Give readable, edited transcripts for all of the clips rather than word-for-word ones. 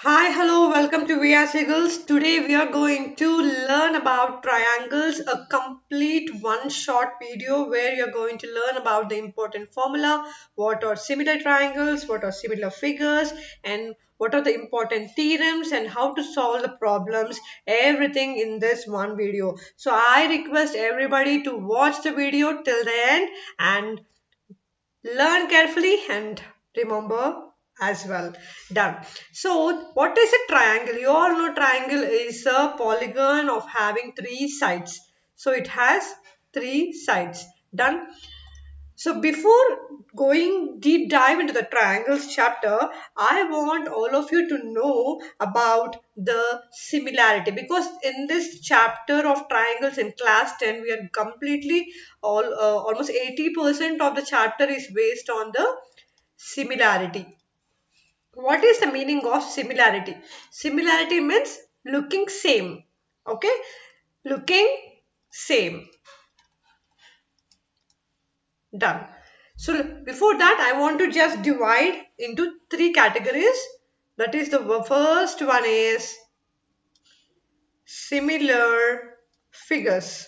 Hi, hello, welcome to VR Signals. Today we are going to learn about triangles, a complete one-shot video where you're going to learn about the important formula, what are similar triangles, what are similar figures, and what are the important theorems and how to solve the problems, everything in this one video. So I request everybody to watch the video till the end and learn carefully and remember as well. Done. So what is a triangle? You all know triangle is a polygon of having three sides. So it has three sides. Done. So before going deep dive into the triangles chapter, I want all of you to know about the similarity, because in this chapter of triangles in class 10 we are completely almost 80% of the chapter is based on the similarity. What is the meaning of similarity? Similarity means looking same. Okay, looking same. Done. So before that, I want to just divide into three categories. That is, the first one is similar figures.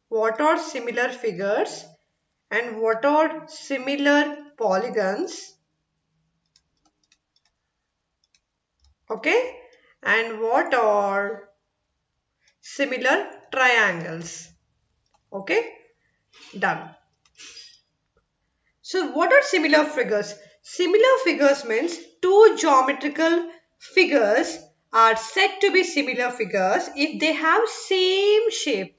What are similar figures and what are similar polygons? Okay, and what are similar triangles? Okay, done. So what are similar figures? Similar figures means two geometrical figures are said to be similar figures if they have same shape.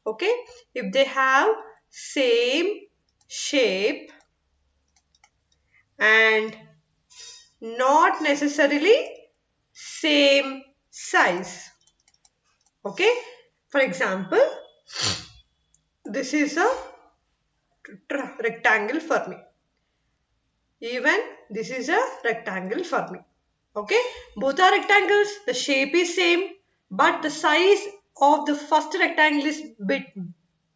Okay, if they have same shape and not necessarily same size. Okay, for example, this is a rectangle for me. Even this is a rectangle for me. Okay, both are rectangles, the shape is same, but the size of the first rectangle is bit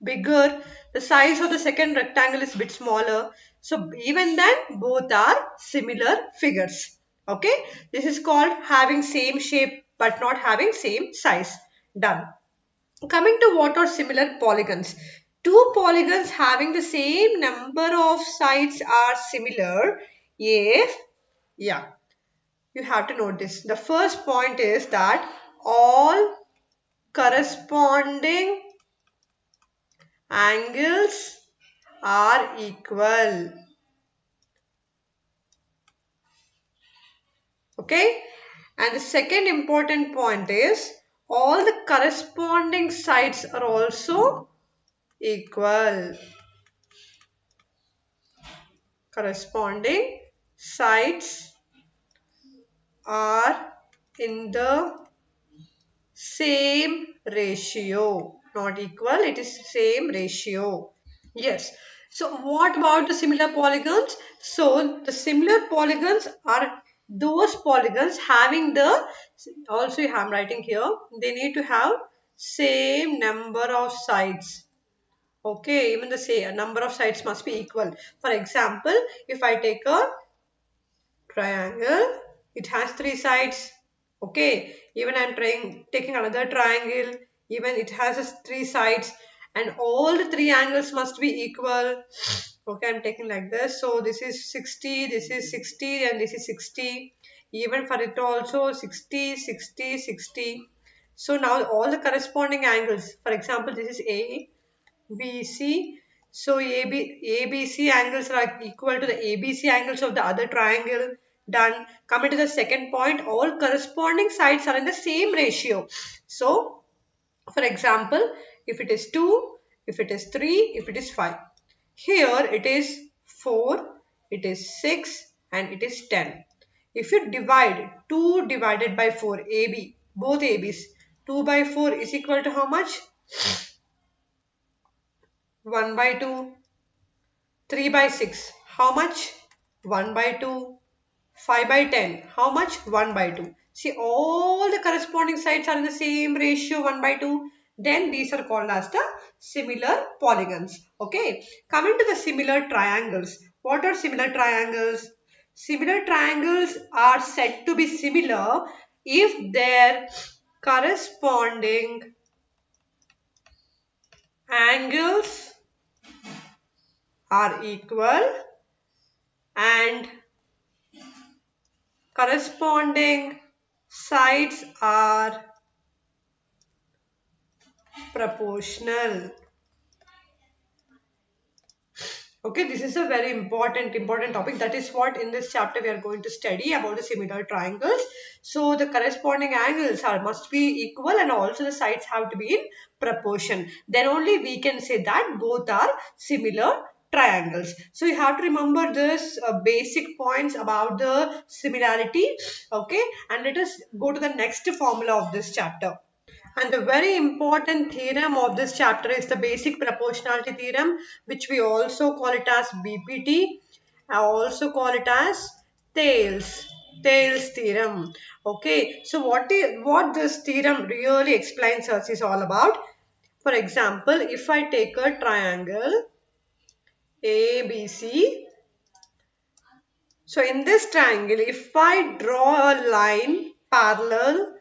bigger, the size of the second rectangle is bit smaller. So even then both are similar figures. Okay, this is called having same shape but not having same size. Done. Coming to what are similar polygons. Two polygons having the same number of sides are similar if, yeah, you have to notice. The first point is that all corresponding angles are equal. Okay. And the second important point is all the corresponding sides are also equal. Corresponding sides are in the same ratio. Not equal, it is same ratio. Yes. So what about the similar polygons? So the similar polygons are those polygons having the, also I'm writing here, they need to have same number of sides. Okay, even the same number of sides must be equal. For example, if I take a triangle, it has three sides. Okay, even I'm trying taking another triangle, even it has three sides and all the three angles must be equal. Okay, I'm taking like this. So this is 60, this is 60 and this is 60. Even for it also 60, 60, 60. So now all the corresponding angles, for example, this is A, B, C. So ABC angles are equal to the ABC angles of the other triangle. Done. Coming to the second point, all corresponding sides are in the same ratio. So, for example, if it is 2, if it is 3, if it is 5. Here it is 4, it is 6 and it is 10. If you divide 2 divided by 4, AB, both ABs, 2 by 4 is equal to how much? 1 by 2. 3 by 6. How much? 1 by 2. 5 by 10. How much? 1 by 2. See, all the corresponding sides are in the same ratio 1 by 2. Then these are called as the similar polygons. Okay. Coming to the similar triangles. What are similar triangles? Similar triangles are said to be similar if their corresponding angles are equal and corresponding sides are proportional. Okay, this is a very important topic. That is what in this chapter we are going to study about the similar triangles. So the corresponding angles are must be equal and also the sides have to be in proportion. Then only we can say that both are similar triangles. So you have to remember this basic points about the similarity. Okay, and let us go to the next formula of this chapter. And the very important theorem of this chapter is the basic proportionality theorem, which we also call it as BPT. I also call it as Thales theorem. Okay, so what this theorem really explains us is all about. For example, if I take a triangle ABC, so in this triangle, if I draw a line parallel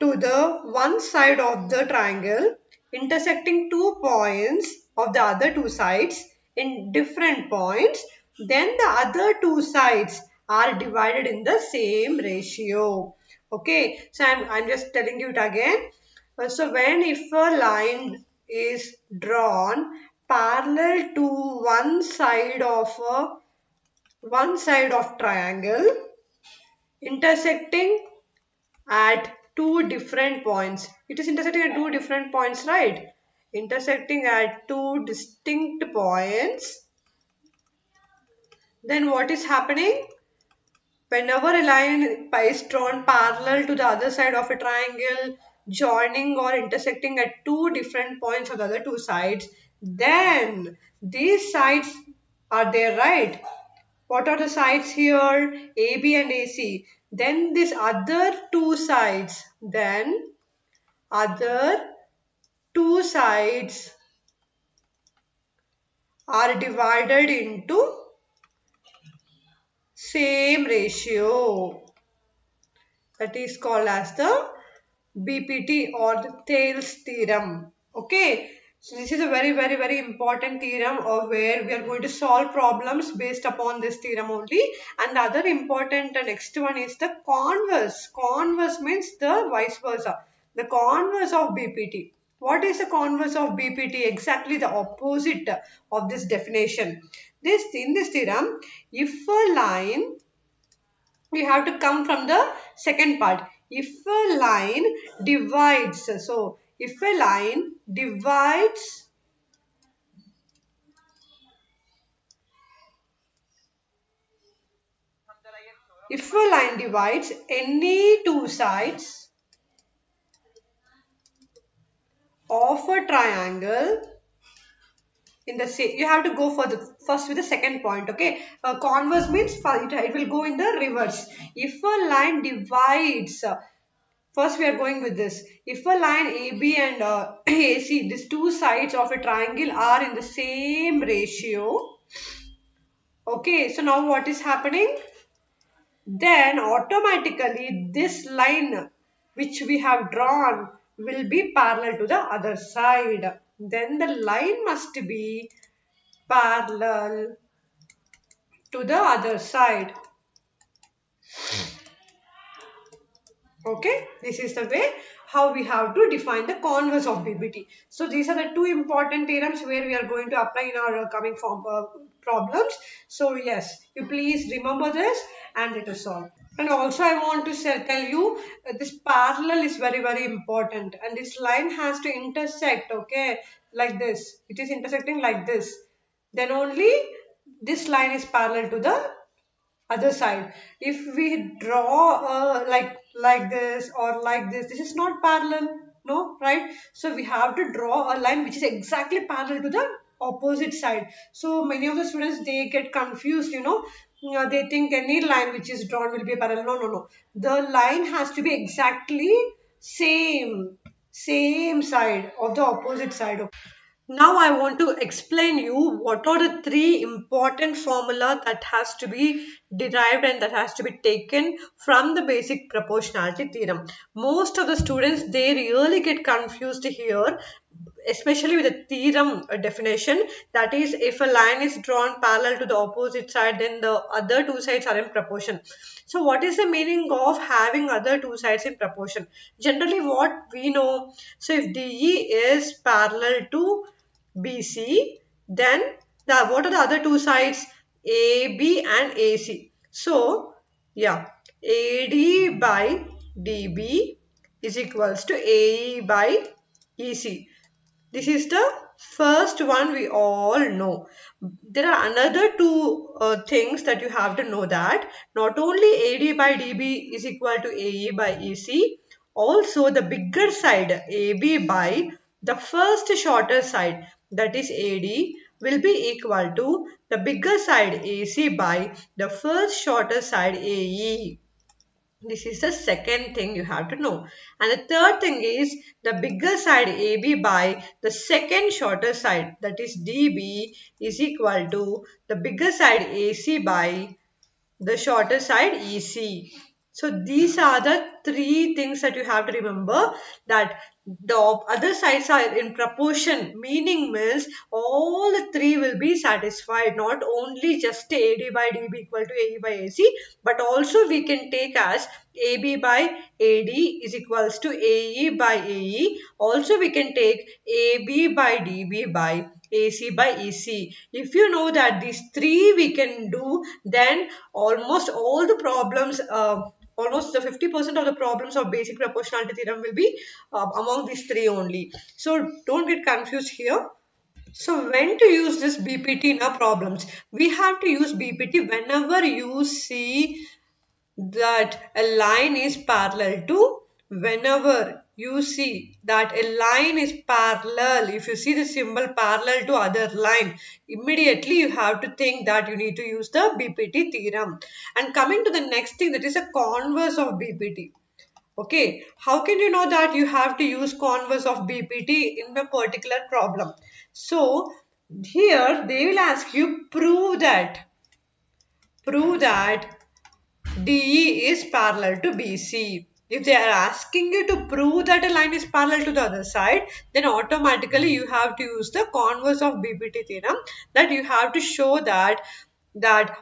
to the one side of the triangle intersecting two points of the other two sides in different points, then the other two sides are divided in the same ratio. Okay, so I'm just telling you it again. So when if a line is drawn parallel to one side of triangle intersecting at two different points. It is intersecting at two different points, right? Intersecting at two distinct points. Then what is happening? Whenever a line is drawn parallel to the other side of a triangle, joining or intersecting at two different points of the other two sides, then these sides are there, right? What are the sides here? AB and AC. Then these other two sides are divided into same ratio. That is called as the BPT or the Thales theorem. Okay. So this is a very important theorem of where we are going to solve problems based upon this theorem only. And the other important next one is the converse. Converse means the vice versa. The converse of BPT. What is the converse of BPT? Exactly the opposite of this definition. In this theorem, if a line, we have to come from the second part. If a line divides, so if a line divides any two sides of a triangle in the same, you have to go for the first with the second point. Okay, converse means it will go in the reverse. If a line divides, first we are going with this. If a line AB and AC, these two sides of a triangle are in the same ratio. Okay, so now what is happening? Then automatically this line which we have drawn will be parallel to the other side. Then the line must be parallel to the other side. Okay, this is the way how we have to define the converse of BPT. So these are the two important theorems where we are going to apply in our coming form problems. So yes, you please remember this and let us solve. And also I want to tell you this parallel is very important and this line has to intersect, okay, like this. It is intersecting like this. Then only this line is parallel to the other side. If we draw like this or like this is not parallel, no, right? So we have to draw a line which is exactly parallel to the opposite side. So many of the students, they get confused, they think any line which is drawn will be parallel. No, the line has to be exactly same side of the opposite side. Now I want to explain you what are the three important formula that has to be derived and that has to be taken from the basic proportionality theorem. Most of the students, they really get confused here, especially with the theorem definition. That is, if a line is drawn parallel to the opposite side, then the other two sides are in proportion. So what is the meaning of having other two sides in proportion? Generally what we know, so if DE is parallel to BC, then what are the other two sides? AB and AC. So yeah, AD by DB is equals to AE by EC. This is the first one we all know. There are another two things that you have to know, that not only AD by DB is equal to AE by EC, also the bigger side AB by the first shorter side, that is AD, will be equal to the bigger side AC by the first shorter side AE. This is the second thing you have to know. And the third thing is the bigger side AB by the second shorter side, that is DB, is equal to the bigger side AC by the shorter side EC. So these are the three things that you have to remember, that the other sides are in proportion, meaning means all the three will be satisfied, not only just AD by DB equal to AE by AC, but also we can take as AB by AD is equals to AE by AE. Also we can take AB by DB by AC by EC. If you know that these three we can do, then almost all the problems, almost the 50% of the problems of basic proportionality theorem will be among these three only. So don't get confused here. So when to use this BPT in our problems? We have to use BPT whenever you see that a line is parallel to, whenever you see that a line is parallel, if you see the symbol parallel to other line, immediately you have to think that you need to use the BPT theorem. And coming to the next thing, that is a converse of BPT. Okay, how can you know that you have to use converse of BPT in a particular problem? So here they will ask you prove that DE is parallel to BC. If they are asking you to prove that a line is parallel to the other side, then automatically you have to use the converse of BPT theorem, that you have to show that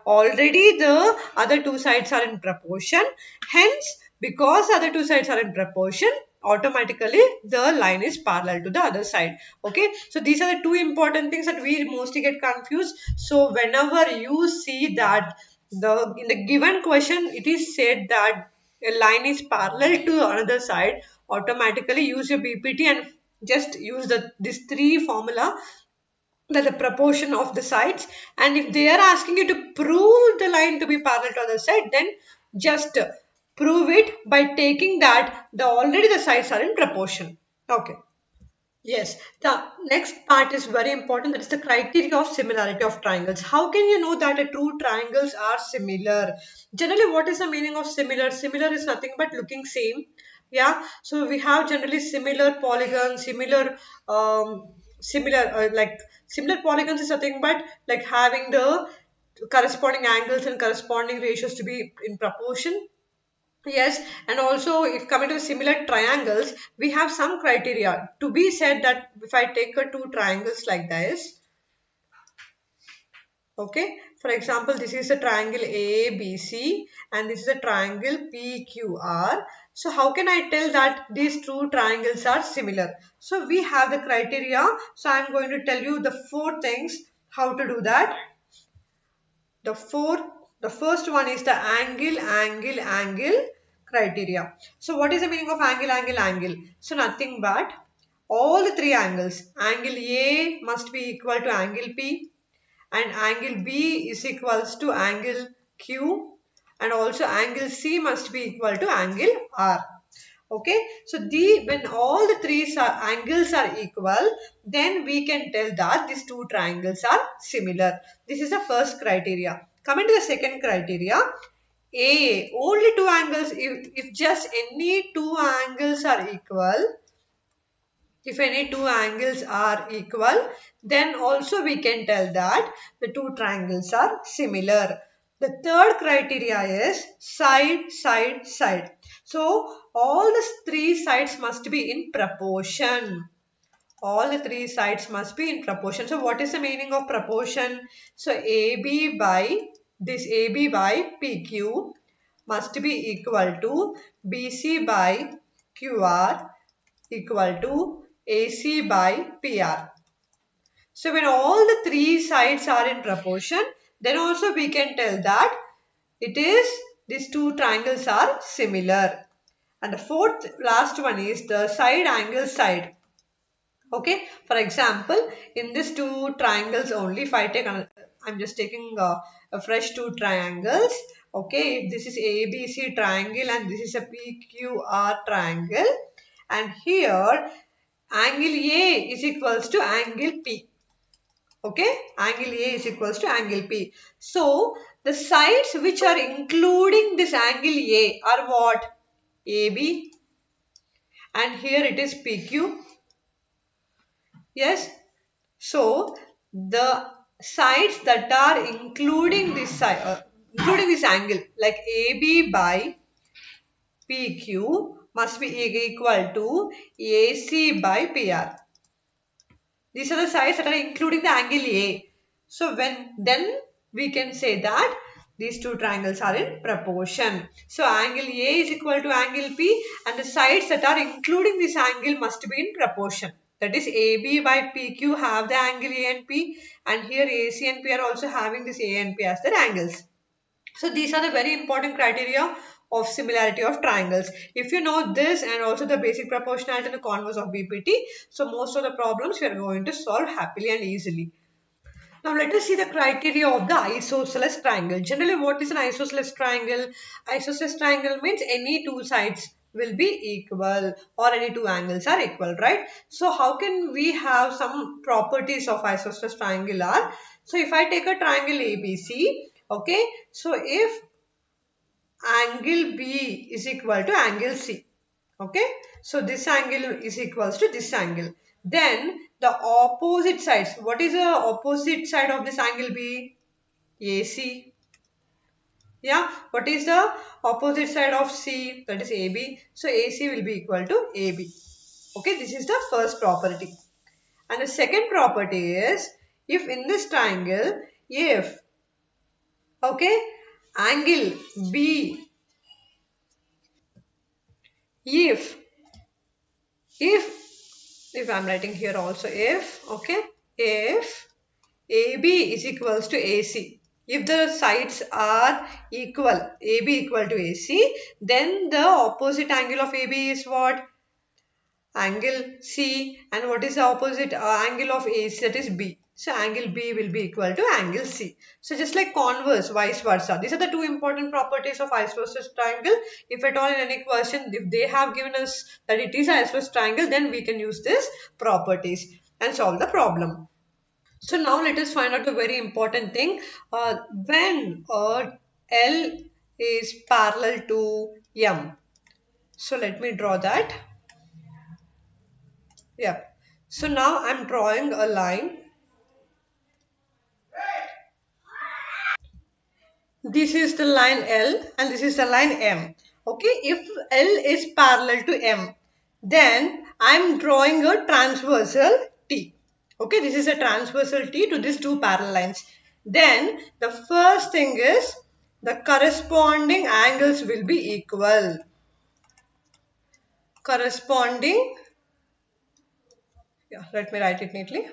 already the other two sides are in proportion. Hence, because other two sides are in proportion, automatically the line is parallel to the other side. Okay, so these are the two important things that we mostly get confused. So whenever you see that in the given question it is said that a line is parallel to another side, automatically use your BPT and just use this three formula, that the proportion of the sides. And if they are asking you to prove the line to be parallel to the other side, then just prove it by taking that already the sides are in proportion. Okay. Yes, the next part is very important. That is the criteria of similarity of triangles. How can you know that a two triangles are similar? Generally, what is the meaning of similar? Similar is nothing but looking same. Yeah. So we have generally similar polygons, similar polygons is nothing but like having the corresponding angles and corresponding ratios to be in proportion. Yes, and also if coming to the similar triangles, we have some criteria to be said that if I take two triangles like this, okay, for example, this is a triangle ABC and this is a triangle PQR. So how can I tell that these two triangles are similar? So we have the criteria. So I am going to tell you the four things how to do that. The first one is the angle criteria. So what is the meaning of angle? So nothing but all the three angles. Angle A must be equal to angle P, and angle B is equals to angle Q, and also angle C must be equal to angle R. Okay, so when all the angles are equal, then we can tell that these two triangles are similar. This is the first criteria. Coming to the second criteria, only two angles, if just any two angles are equal, If any two angles are equal, then also we can tell that the two triangles are similar. The third criteria is side, side, side. So all the three sides must be in proportion. All the three sides must be in proportion. So what is the meaning of proportion? So this AB by PQ must be equal to BC by QR equal to AC by PR. So when all the three sides are in proportion, then also we can tell that these two triangles are similar. And the fourth last one is the side angle side. Okay, for example, in these two triangles only, if I take, I'm just taking a fresh two triangles. Okay, this is ABC triangle and this is a PQR triangle. And here, angle A is equals to angle P. Okay, angle A is equals to angle P. So, the sides which are including this angle A are what? AB, and here it is PQ. Yes. So the sides that are including this angle like AB by PQ must be equal to AC by PR. These are the sides that are including the angle A. So then we can say that these two triangles are in proportion. So angle A is equal to angle P and the sides that are including this angle must be in proportion. That is AB by PQ have the angle A and P, and here AC and P are also having this A and P as their angles. So these are the very important criteria of similarity of triangles. If you know this and also the basic proportionality and the converse of BPT, so most of the problems we are going to solve happily and easily. Now let us see the criteria of the isosceles triangle. Generally, what is an isosceles triangle? Isosceles triangle means any two sides will be equal or any two angles are equal, right? So how can we have some properties of isosceles triangle are? So if I take a triangle ABC, okay, so if angle B is equal to angle C. Okay, so this angle is equals to this angle. Then the opposite sides. What is the opposite side of this angle B? AC. Yeah, what is the opposite side of C? That is AB. So AC will be equal to AB. Okay, this is the first property. And the second property is if in this triangle, if okay, angle B, if if I'm writing here also if, okay, if AB is equals to AC, if the sides are equal, AB equal to AC, then the opposite angle of AB is what? Angle C. And what is the opposite angle of AC? That is B. So angle B will be equal to angle C. So just like converse, vice versa. These are the two important properties of isosceles triangle. If at all in any question, if they have given us that it is isosceles triangle, then we can use this properties and solve the problem. So now let us find out the very important thing. When L is parallel to M. So let me draw that. Yeah. So now I'm drawing a line. This is the line L and this is the line M. Okay. If L is parallel to M, then I'm drawing a transversal T. Okay. This is a transversal T to these two parallel lines. Then the first thing is the corresponding angles will be equal. Corresponding, yeah, let me write it neatly.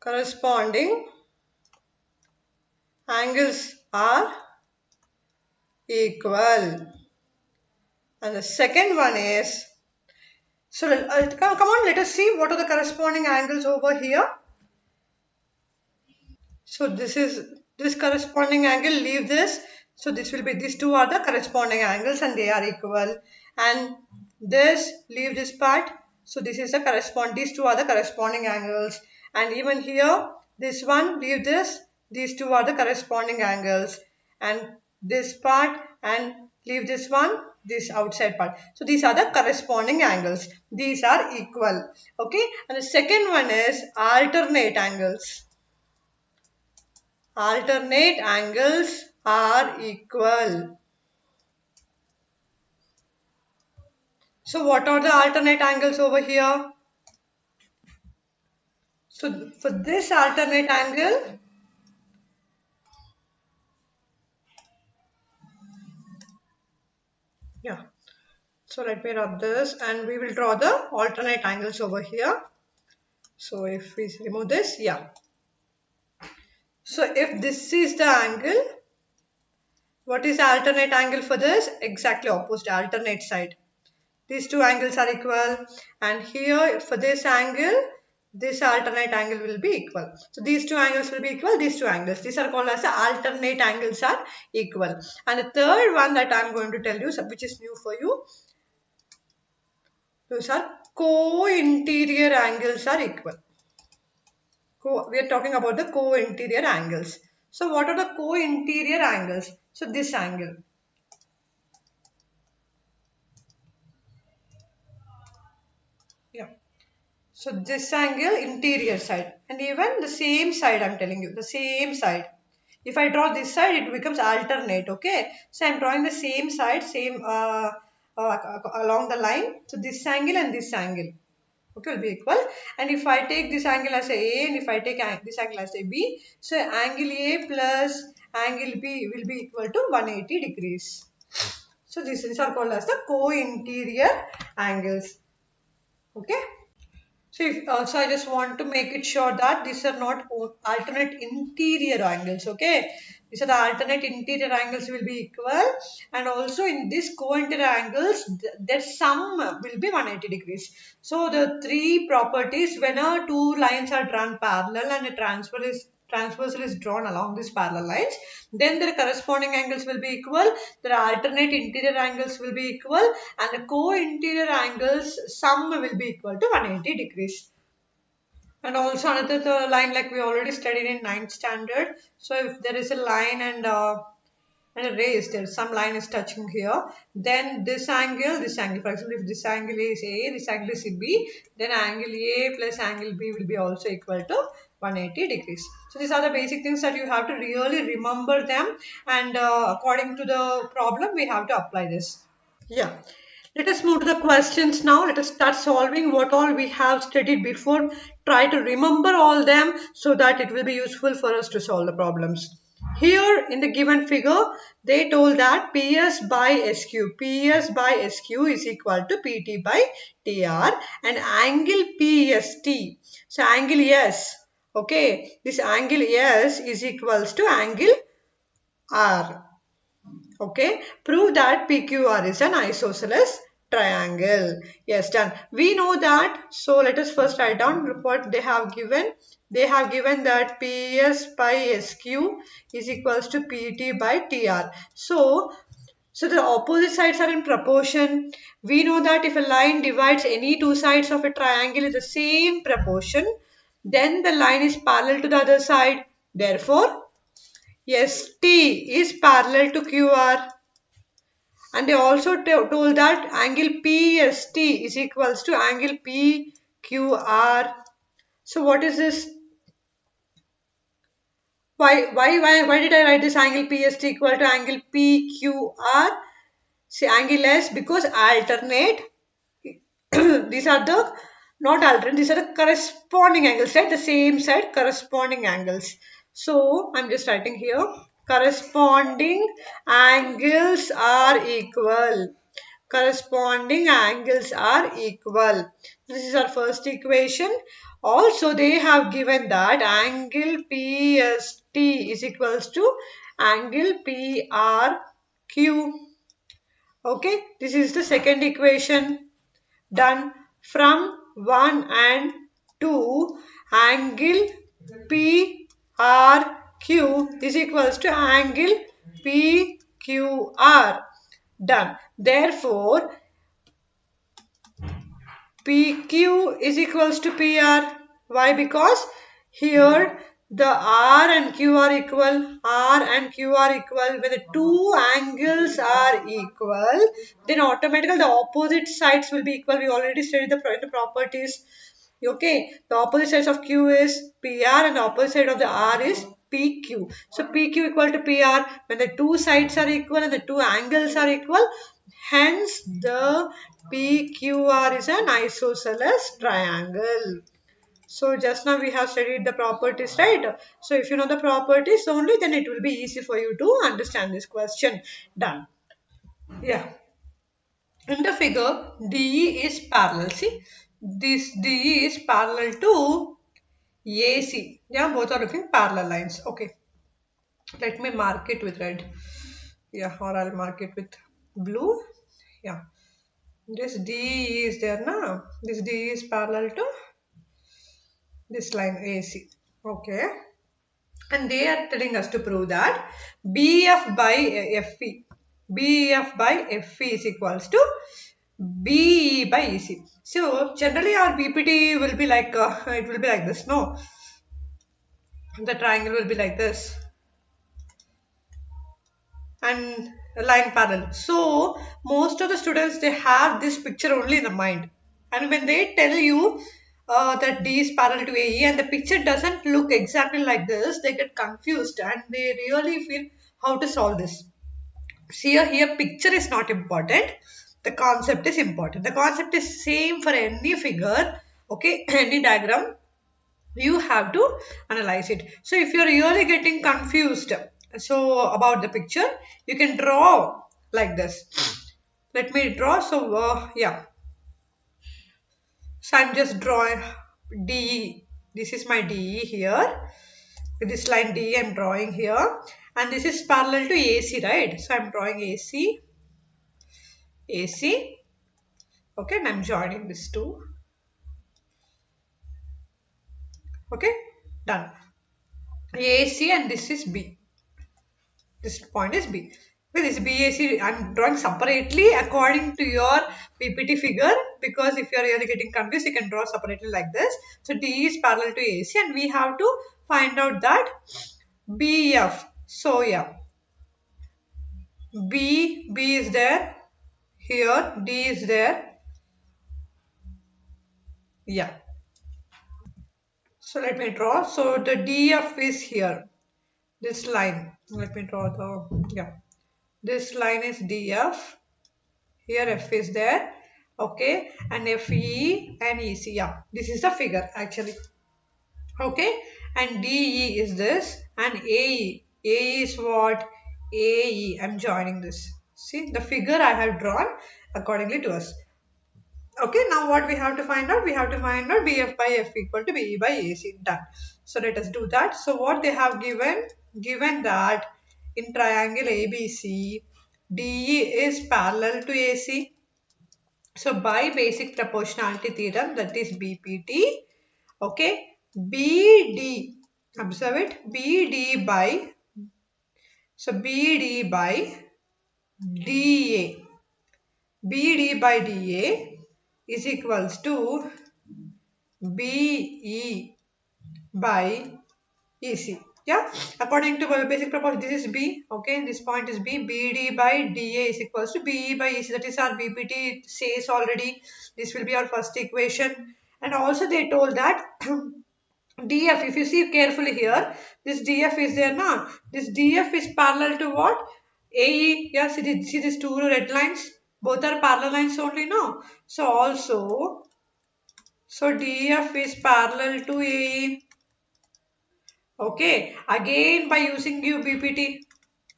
Corresponding angles are equal. And the second one is, so come on, let us see what are the corresponding angles over here. So this corresponding angle, leave this. So this will be, these two are the corresponding angles and they are equal. And this, leave this part. So this is the these two are the corresponding angles. And even here, this one, leave this. These two are the corresponding angles. And this part and leave this one. this outside part. So these are the corresponding angles. These are equal. Okay. And the second one is alternate angles. Alternate angles are equal. So what are the alternate angles over here? So for this alternate angle, yeah. So let me rub this and we will draw the alternate angles over here. So if we remove this, yeah. So if this is the angle, what is the alternate angle for this? Exactly opposite, alternate side. These two angles are equal, and here for this angle, this alternate angle will be equal. So these two angles will be equal, these two angles. These are called as the alternate angles are equal. And the third one that I am going to tell you, which is new for you, those are co-interior angles are equal. We are talking about the co-interior angles. So what are the co-interior angles? So this angle. Yeah. So this angle interior side, and even the same side, I'm telling you, the same side. If I draw this side, it becomes alternate. Okay. So I'm drawing the same side, same along the line. So this angle and this angle, okay, will be equal. And if I take this angle as A and if I take this angle as a B, so angle A plus angle B will be equal to 180 degrees. So these are called as the co-interior angles. Okay. So, so I just want to make it sure that these are not alternate interior angles, okay? These are the alternate interior angles will be equal, and also in this co-interior angles, their sum will be 180 degrees. So the three properties, when two lines are drawn parallel and a transversal is drawn along these parallel lines, then their corresponding angles will be equal, their alternate interior angles will be equal, and the co-interior angles sum will be equal to 180 degrees. And also another the line like we already studied in 9th standard. So if there is a line and a rays, there some line is touching here, then this angle, for example, if this angle is A, this angle is B, then angle A plus angle B will be also equal to 180 degrees. So these are the basic things that you have to really remember them, and according to the problem we have to apply this. Yeah. Let us move to the questions now. Let us start solving what all we have studied before. Try to remember all them so that it will be useful for us to solve the problems. Here in the given figure, they told that PS by SQ is equal to PT by TR, and angle PST. So angle S, okay, this angle S is equals to angle R. Okay, prove that PQR is an isosceles triangle. Yes, done. We know that. So let us first write down what they have given. They have given that PS by SQ is equals to PT by TR. So the opposite sides are in proportion. We know that if a line divides any two sides of a triangle in the same proportion, then the line is parallel to the other side. Therefore, ST is parallel to QR. And they also told that angle PST is equals to angle PQR. So what is this? Why did I write this angle PST equal to angle PQR? See, angle S, because alternate. These are the not alternate, these are the corresponding angles, right? The same side corresponding angles. So I'm just writing here, corresponding angles are equal. Corresponding angles are equal. This is our first equation. Also, they have given that angle PST is equals to angle PRQ. Okay, this is the second equation. Done. From 1 and 2, angle PRQ is equals to angle PQR. Done. Therefore, PQ is equals to PR. Why? Because here the R and Q are equal, R and Q are equal, when the two angles are equal, then automatically the opposite sides will be equal. We already studied the properties. Okay, the opposite sides of Q is PR and the opposite side of the R is PQ. So PQ equal to PR when the two sides are equal and the two angles are equal. Hence, the PQR is an isosceles triangle. So just now we have studied the properties, right? So if you know the properties only, then it will be easy for you to understand this question. Done. Yeah. In the figure, DE is parallel. See, this DE is parallel to AC. Yeah, both are looking parallel lines. Okay. Let me mark it with red. Yeah, or I'll mark it with blue. Yeah. This DE is there now. This DE is parallel to this line AC. Okay. And they are telling us to prove that BF by FE, BF by FE is equals to BE by EC. So generally our BPT will be like, it will be like this, no? The triangle will be like this and a line parallel. So most of the students, they have this picture only in the mind. And when they tell you that D is parallel to AE and the picture doesn't look exactly like this, they get confused and they really feel how to solve this. See here picture is not important. The concept is important. The concept is same for any figure. Okay, any diagram. You have to analyze it. So if you're really getting confused about the picture, you can draw like this. Let me draw. So yeah. So I'm just drawing DE. This is my DE here. This line DE I'm drawing here. And this is parallel to AC, right? So I'm drawing AC. AC. Okay, and I'm joining this two. Okay, done. AC and this is B. This point is B. Okay, this BAC I'm drawing separately according to your PPT figure, because if you are really getting confused, you can draw separately like this. So D is parallel to AC and we have to find out that BF. So yeah, B is there, here D is there. Yeah. So let me draw. So the DF is here. This line. Let me draw the, yeah. This line is DF. Here F is there. Okay. And FE and EC. Yeah. This is the figure actually. Okay. And DE is this. And AE. AE is what? AE. I'm joining this. See the figure I have drawn accordingly to us. Okay, now what we have to find out? We have to find out BF by F equal to BE by AC. Done. So let us do that. So what they have given that in triangle ABC, DE is parallel to AC. So by basic proportionality theorem, that is BPT, okay, BD, observe it, BD by, so BD by DA, BD by DA is equals to BE by EC. Yeah, according to our basic proportion, this is B. Okay, this point is B. BD by DA is equals to BE by EC. That is our BPT. It says already. This will be our first equation. And also they told that DF, if you see carefully here, this DF is there now. This DF is parallel to what? AE. Yeah, see these two red lines? Both are parallel lines only now. So also, so DF is parallel to AE. Okay, again by using BPT.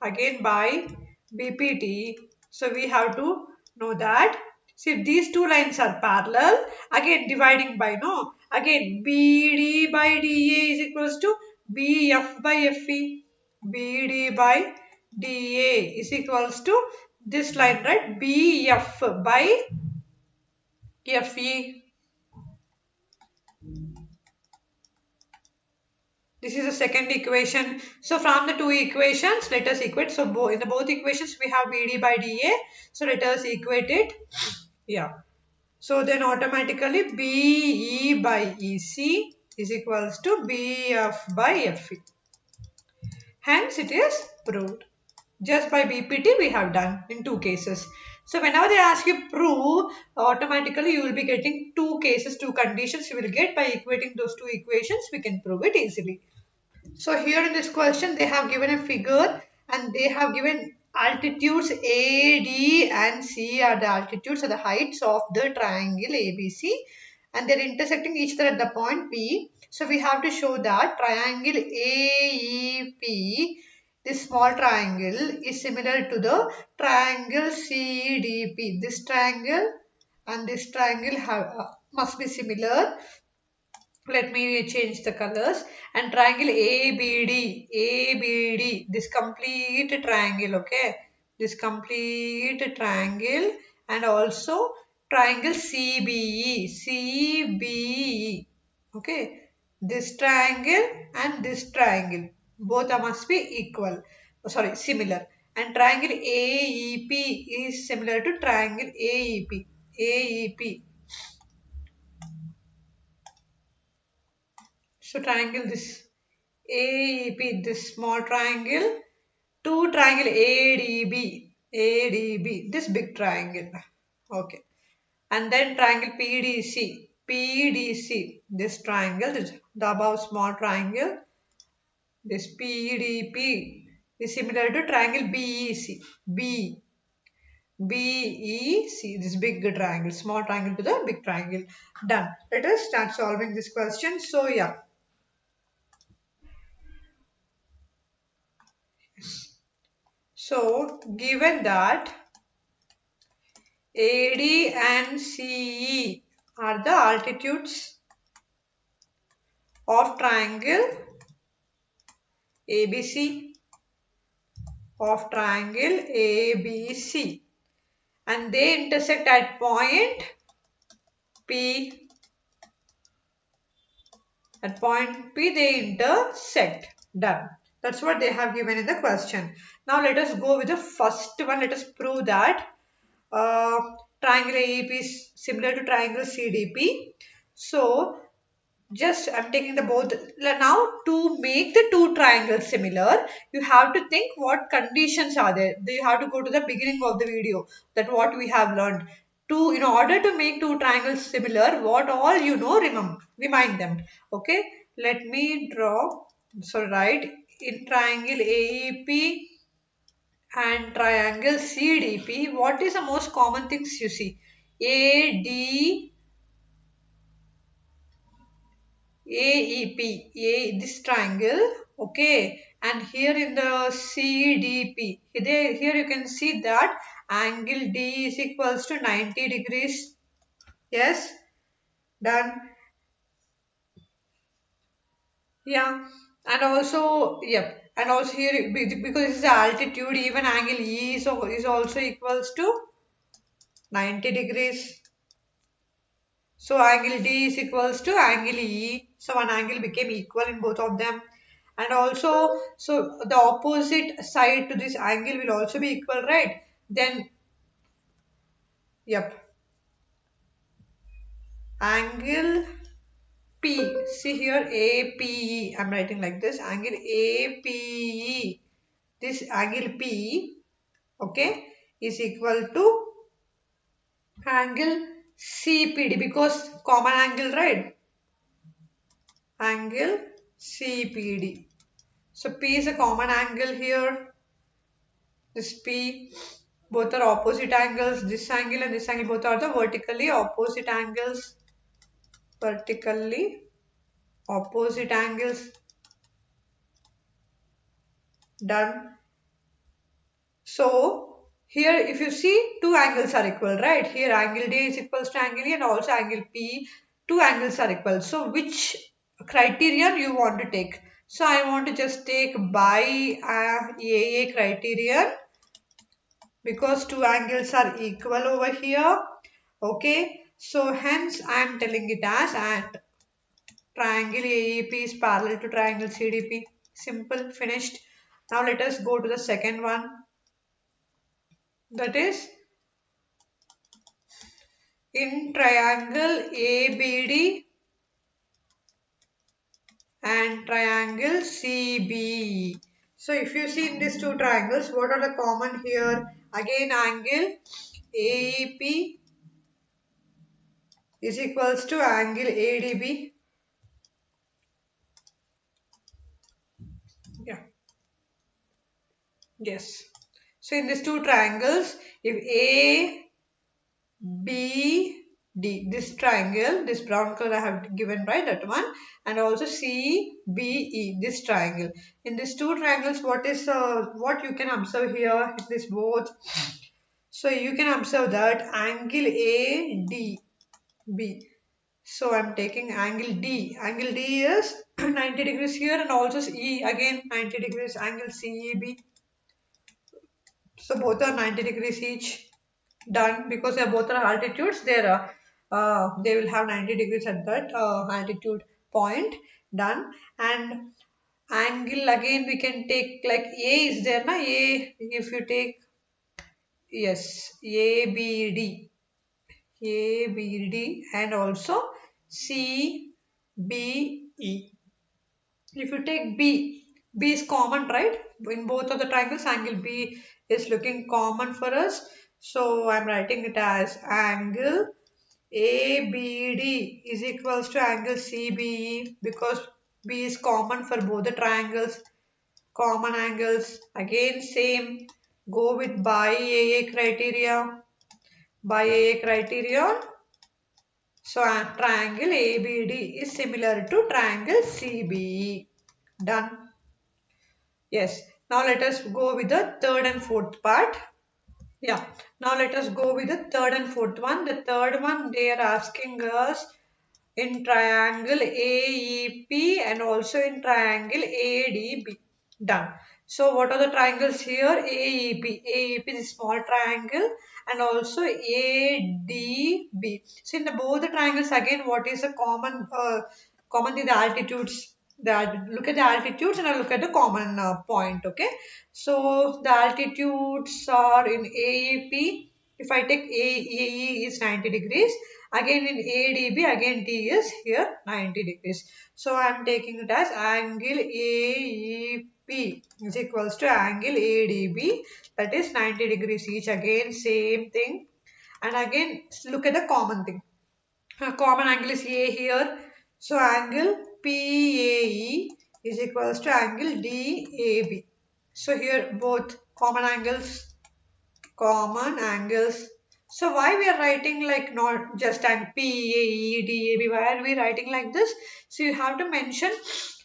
Again by BPT. So we have to know that. See, if these two lines are parallel, again dividing by, no. Again, BD by DA is equals to BF by FE. BD by DA is equals to this line, right? BF by FE. This is the second equation. So from the two equations, let us equate. So in the both equations, we have BD by DA. So let us equate it. Yeah. So then automatically BE by EC is equals to BF by FE. Hence it is proved. Just by BPT we have done in two cases. So whenever they ask you prove, automatically you will be getting two cases, two conditions you will get. By equating those two equations we can prove it easily. So here in this question they have given a figure and they have given altitudes A, D and C are the altitudes or the heights of the triangle ABC, and they're intersecting each other at the point P. So we have to show that triangle AEP, this small triangle, is similar to the triangle CDP. This triangle and this triangle must be similar. Let me change the colors. And triangle ABD, this complete triangle, okay, this complete triangle, and also triangle CBE, okay, this triangle and this triangle both are must be equal, oh, sorry, similar. And triangle AEP is similar to triangle AEP. So triangle this AEP, this small triangle, to triangle ADB, this big triangle. Okay. And then triangle PDC, this triangle, the above small triangle, this PDP is similar to triangle BEC, this big triangle, small triangle to the big triangle. Done. Let us start solving this question. So yeah. So, given that AD and CE are the altitudes of triangle ABC, and they intersect at point P. At point P they intersect. Done. That's what they have given in the question. Now let us go with the first one. Let us prove that uh, triangle AEP is similar to triangle CDP. So just I'm taking the both. Now to make the two triangles similar, you have to think what conditions are there. You have to go to the beginning of the video, that what we have learned. In order to make two triangles similar, what all you know, remind them. Okay, let me draw. So right, in triangle AEP and triangle CDP, what is the most common things you see? AEP, this triangle, okay, and here in the CDP, here you can see that angle D is equals to 90 degrees. Yes, done. Yeah, and also, yep, and also here because this is the altitude, even angle E is also equals to 90 degrees. So angle D is equals to angle E. So one angle became equal in both of them. And also, so the opposite side to this angle will also be equal, right? Then, yep, angle P. See here, APE. I'm writing like this. Angle APE. This angle P, okay, is equal to angle CPD because common angle, right? Angle CPD. So P is a common angle here. This P, both are opposite angles. This angle and this angle both are the vertically opposite angles. Vertically opposite angles. Done. So here if you see two angles are equal, right? Here angle D is equals to angle E and also angle P. Two angles are equal. So which criterion you want to take? So I want to just take by AA criterion, because two angles are equal over here. Okay, so hence I am telling it as and triangle AEP is parallel to triangle CDP. Simple, finished. Now let us go to the second one, that is in triangle ABD and triangle CBE. So if you see in these two triangles, what are the common here? Again, angle AEP is equals to angle ADB. Yeah, yes. So in these two triangles, if A, B, D, this triangle, this brown color I have given, right, that one, and also C, B, E, this triangle. In these two triangles, what you can observe here in this both. So you can observe that angle ADB. So I'm taking angle D. Angle D is 90 degrees here, and also E again 90 degrees, angle CEB. So both are 90 degrees each. Done, because they both are altitudes. They will have 90 degrees at that altitude point. Done. And angle again we can take, like A is there, na? A, if you take, yes, ABD. ABD and also CBE. If you take B, B is common, right? In both of the triangles, angle B is looking common for us. So I'm writing it as angle ABD is equals to angle CBE, because B is common for both the triangles, common angles. Again, same, go with by AA criteria. By AA criterion, so a triangle ABD is similar to triangle CBE. Done. Yes. Now let us go with the third and fourth part. Yeah. Now let us go with the third and fourth one. The third one, they are asking us in triangle AEP and also in triangle ADB. Done. So what are the triangles here? AEP. AEP is a small triangle, and also ADB. So in the both the triangles, again, what is a common in the altitudes? Look at the altitudes and I look at the common point. Okay. So the altitudes are in AEP. If I take AE is 90 degrees. Again in ADB, again D is here 90 degrees. So I am taking it as angle AEP is equals to angle ADB, that is 90 degrees each. Again same thing. And again look at the common thing. Common angle is A here. So angle PAE is equals to angle DAB. So here both common angles. So why we are writing like not just an PAE, why are we writing like this? So you have to mention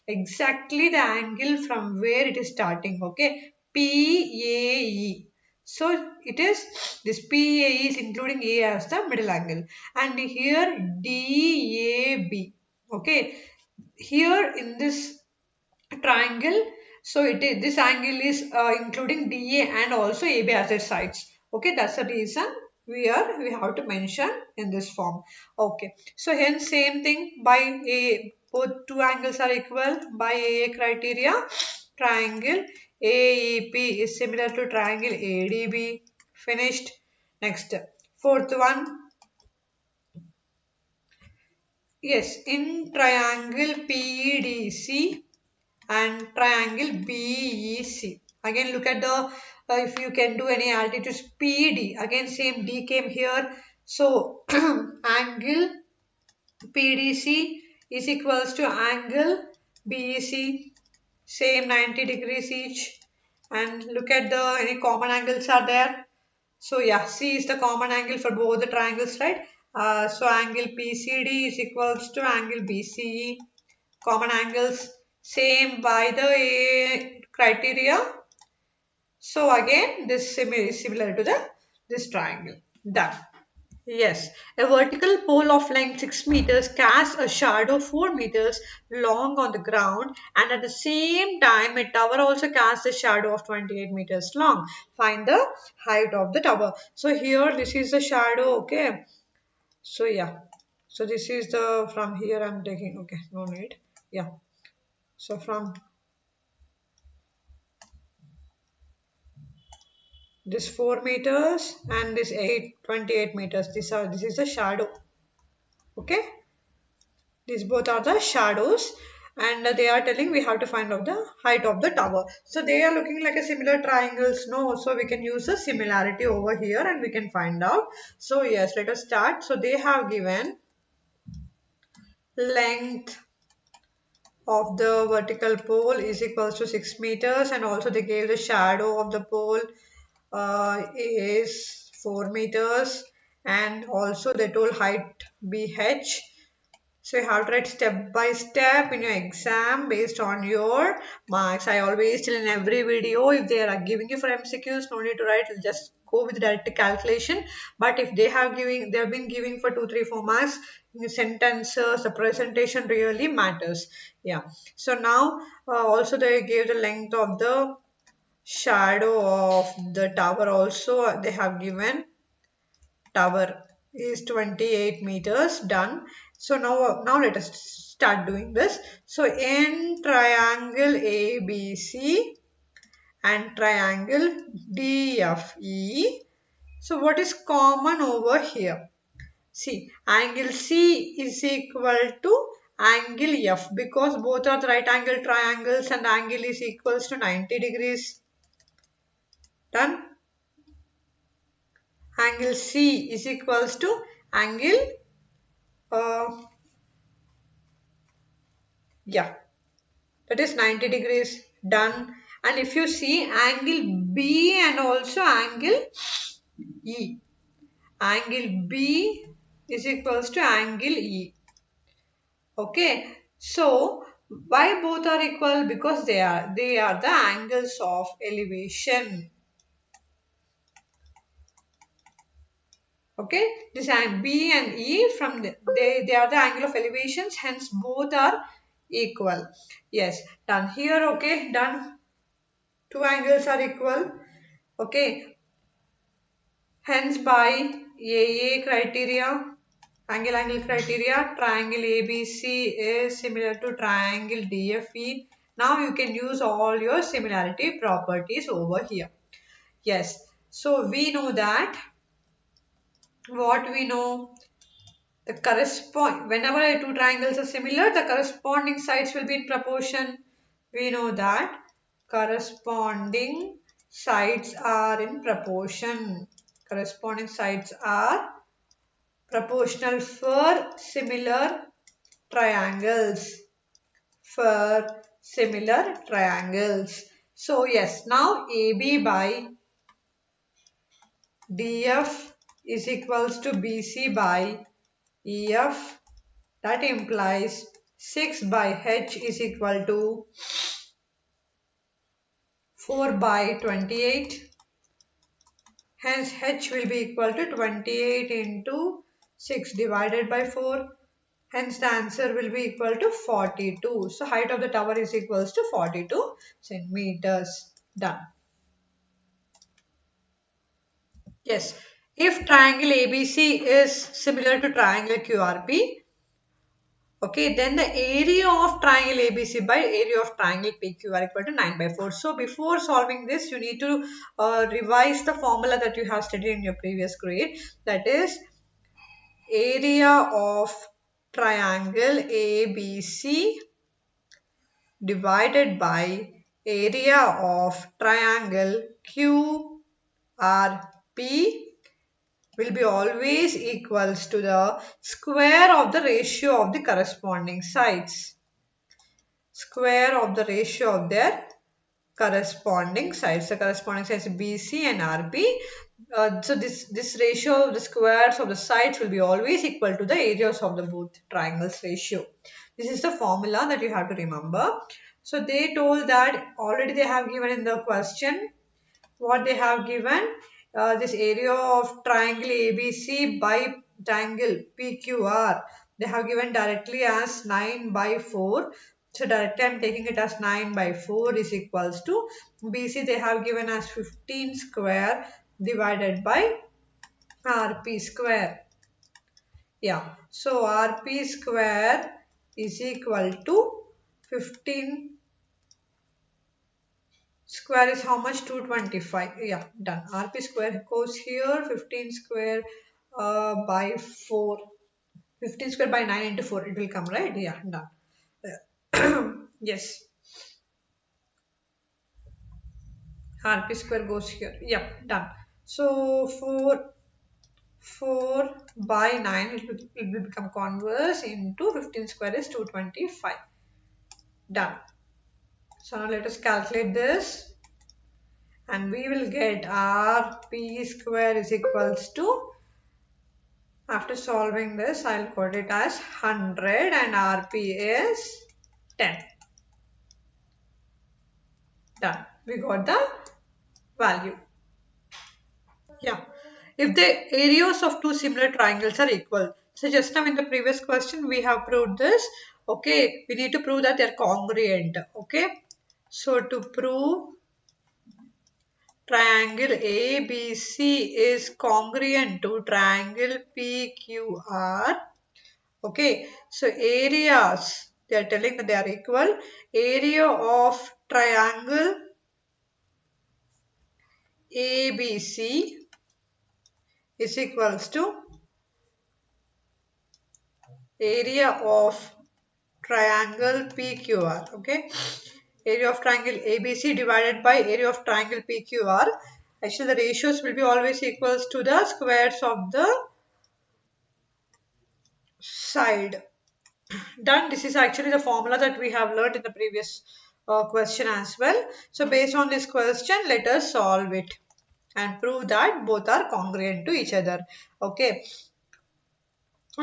exactly the angle from where it is starting. Okay, PAE. So it is, this PAE is including A as the middle angle, and here DAB. Okay, here in this triangle, so it is, this angle is including DA and also AB as its sides. Okay, that's the reason we have to mention in this form. Okay, so hence same thing, by A, both two angles are equal by AA criteria. Triangle AEP is similar to triangle ADB. Finished. Next, fourth one. Yes, in triangle PDC and triangle BEC. Again, look at the, if you can do any altitudes, PD. Again, same D came here. So, angle PDC is equals to angle BEC. Same 90 degrees each. And look at the, any common angles are there. So, yeah, C is the common angle for both the triangles, right? So, angle PCD is equals to angle BCE. Common angles, same by the A criteria. So again this is similar to this triangle. Done. Yes, a vertical pole of length 6 meters casts a shadow 4 meters long on the ground, and at the same time a tower also casts a shadow of 28 meters long. Find the height of the tower. So here this is the shadow. Okay, so yeah, so this is the, from here I'm taking, okay, no need. Yeah, so from this 4 meters and this 28 meters, this is the shadow. Okay, these both are the shadows. and they are telling we have to find out the height of the tower. So they are looking like a similar triangles, no? So we can use a similarity over here and we can find out. So yes, let us start. So they have given length of the vertical pole is equals to 6 meters, and also they gave the shadow of the pole is 4 meters, and also they told height BH. So you have to write step by step in your exam based on your marks. I always tell in every video, if they are giving you for MCQs, no need to write, just go with direct calculation. But if they have been giving for 2, 3, 4 marks, the sentences, the presentation really matters. Yeah. So now also they gave the length of the shadow of the tower also. They have given tower is 28 meters. Done. So now let us start doing this. So in triangle ABC and triangle DFE, so what is common over here? See, angle C is equal to angle F, because both are the right angle triangles and angle is equals to 90 degrees. Done. Angle C is equals to angle uh, yeah, that is 90 degrees. Done. And if you see angle B and also angle E, angle B is equals to angle E. Okay, so why both are equal? Because they are the angles of elevation. Okay, this B and E from they are the angle of elevations, hence both are equal. Yes, done here. Okay, done. Two angles are equal. Okay, hence by AA criteria, angle criteria, triangle ABC is similar to triangle DFE. Now you can use all your similarity properties over here. Yes, so we know that what we know, the correspond whenever two triangles are similar, the corresponding sides will be in proportion. We know that corresponding sides are in proportion. Corresponding sides are proportional for similar triangles. For similar triangles. So yes, now AB by DF is equals to BC by EF. That implies 6 by H is equal to 4 by 28. Hence H will be equal to 28 into 6 divided by 4. Hence the answer will be equal to 42. So height of the tower is equals to 42 centimeters. Done. Yes. If triangle ABC is similar to triangle QRP, okay, then the area of triangle ABC by area of triangle PQ are equal to 9 by 4. So before solving this, you need to revise the formula that you have studied in your previous grade. That is area of triangle ABC divided by area of triangle QRP will be always equals to the square of the ratio of the corresponding sides. Square of the ratio of their corresponding sides. The corresponding sides BC and RP. So this ratio, the squares of the sides will be always equal to the areas of the both triangles ratio. This is the formula that you have to remember. So they told that already they have given in the question what they have given, this area of triangle ABC by triangle PQR, they have given directly as 9 by 4. So directly I am taking it as 9 by 4 is equals to BC they have given as 15 square divided by RP square. Yeah, so RP square is equal to 15 square is how much? 225. Yeah, done. RP square goes here. 15 square by 4. 15 square by 9 into 4. It will come, right? Yeah, done. Yes, RP square goes here. Yep, done. So 4 by 9, it will become converse into 15 square is 225. Done. So now let us calculate this, and we will get RP square is equals to, after solving this, I'll put it as 100 and RP is 10. Done. We got the value. Yeah. If the areas of two similar triangles are equal. So just now in the previous question we have proved this. Okay. We need to prove that they are congruent. Okay. So to prove triangle ABC is congruent to triangle PQR. Okay. So areas, they are telling that they are equal. Area of triangle ABC is equals to area of triangle PQR. Okay, area of triangle ABC divided by area of triangle PQR. Actually, the ratios will be always equals to the squares of the side. Done. This is actually the formula that we have learned in the previous question as well. So based on this question, let us solve it and prove that both are congruent to each other. Okay.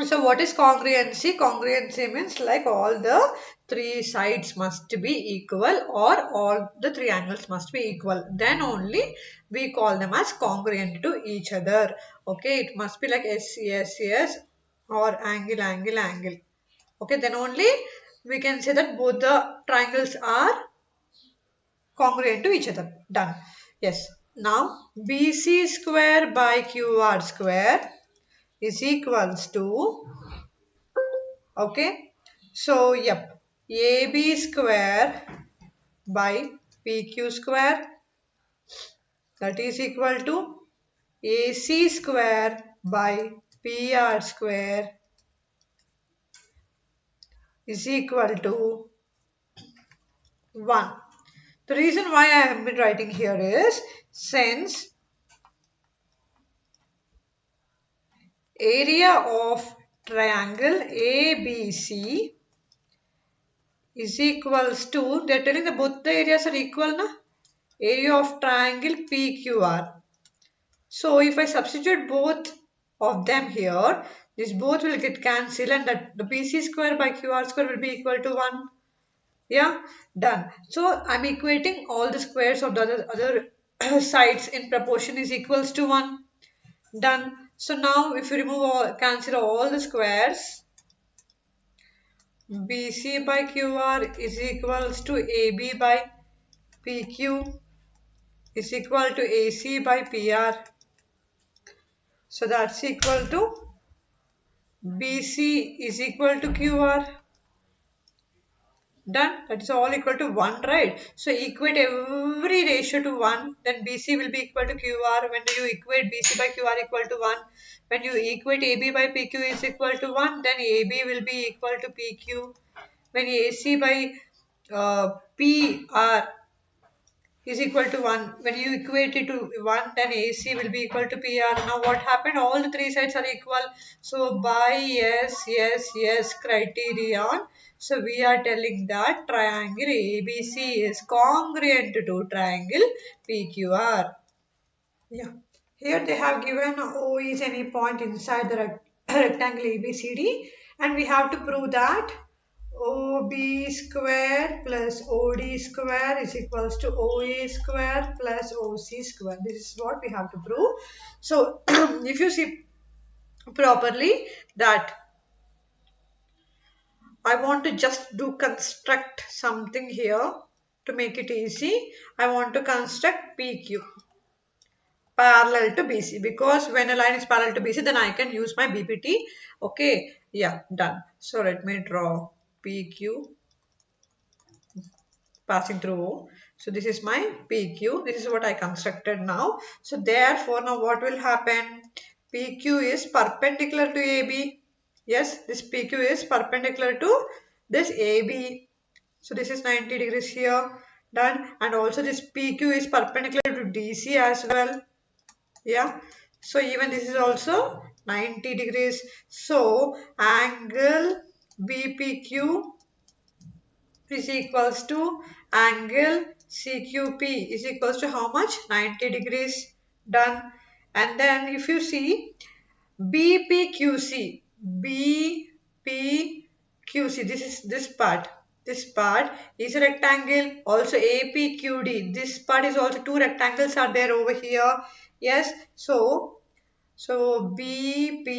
So what is congruency? Congruency means like all the three sides must be equal, or all the three angles must be equal. Then only we call them as congruent to each other. Okay, it must be like SCS or angle, angle, angle. Okay, then only we can say that both the triangles are congruent to each other. Done. Yes. Now BC square by QR square is equals to, okay, so yep, AB square by PQ square, that is equal to AC square by PR square is equal to 1. The reason why I have been writing here is, since area of triangle ABC is equals to, they are telling that both the areas are equal, na? Area of triangle PQR. So if I substitute both of them here, this both will get cancelled, and that the BC square by QR square will be equal to 1. Yeah, done. So I'm equating all the squares of the other sides in proportion is equals to 1. Done. So now if you remove all, cancel all the squares, BC by QR is equals to AB by PQ is equal to AC by PR. So that's equal to BC is equal to QR. Done. That is all equal to 1, right? So equate every ratio to 1, then BC will be equal to QR. When you equate BC by QR equal to 1, when you equate AB by PQ is equal to 1, then AB will be equal to PQ. When AC by PR is equal to 1. When you equate it to 1, then AC will be equal to PR. Now what happened? All the three sides are equal. So by yes criterion, so we are telling that triangle ABC is congruent to triangle PQR. Yeah. Here they have given O is any point inside the rectangle ABCD, and we have to prove that OB square plus OD square is equals to OA square plus OC square. This is what we have to prove. So if you see properly that I want to just do construct something here to make it easy. I want to construct PQ parallel to BC, because when a line is parallel to BC, then I can use my BPT. Okay, yeah, done. So let me draw PQ passing through O. So this is my PQ. This is what I constructed now. So therefore now what will happen? PQ is perpendicular to AB. Yes, this PQ is perpendicular to this AB. So this is 90 degrees here. Done. And also this PQ is perpendicular to DC as well. Yeah. So even this is also 90 degrees. So angle BPQ is equals to angle CQP is equals to how much? 90 degrees. Done. And then if you see BPQC, BPQC, this is this part. This part is a rectangle. Also APQD. This part is also two rectangles are there over here. Yes. So BPQC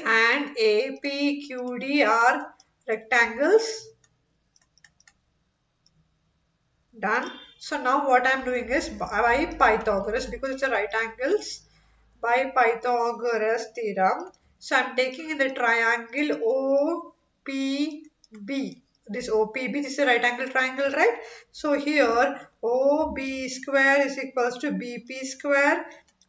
and APQD are rectangles. Done. So now what I'm doing is by Pythagoras, because it's a right angles, by Pythagoras theorem. So I'm taking in the triangle OPB. This OPB, this is a right angle triangle, right? So here OB square is equals to BP square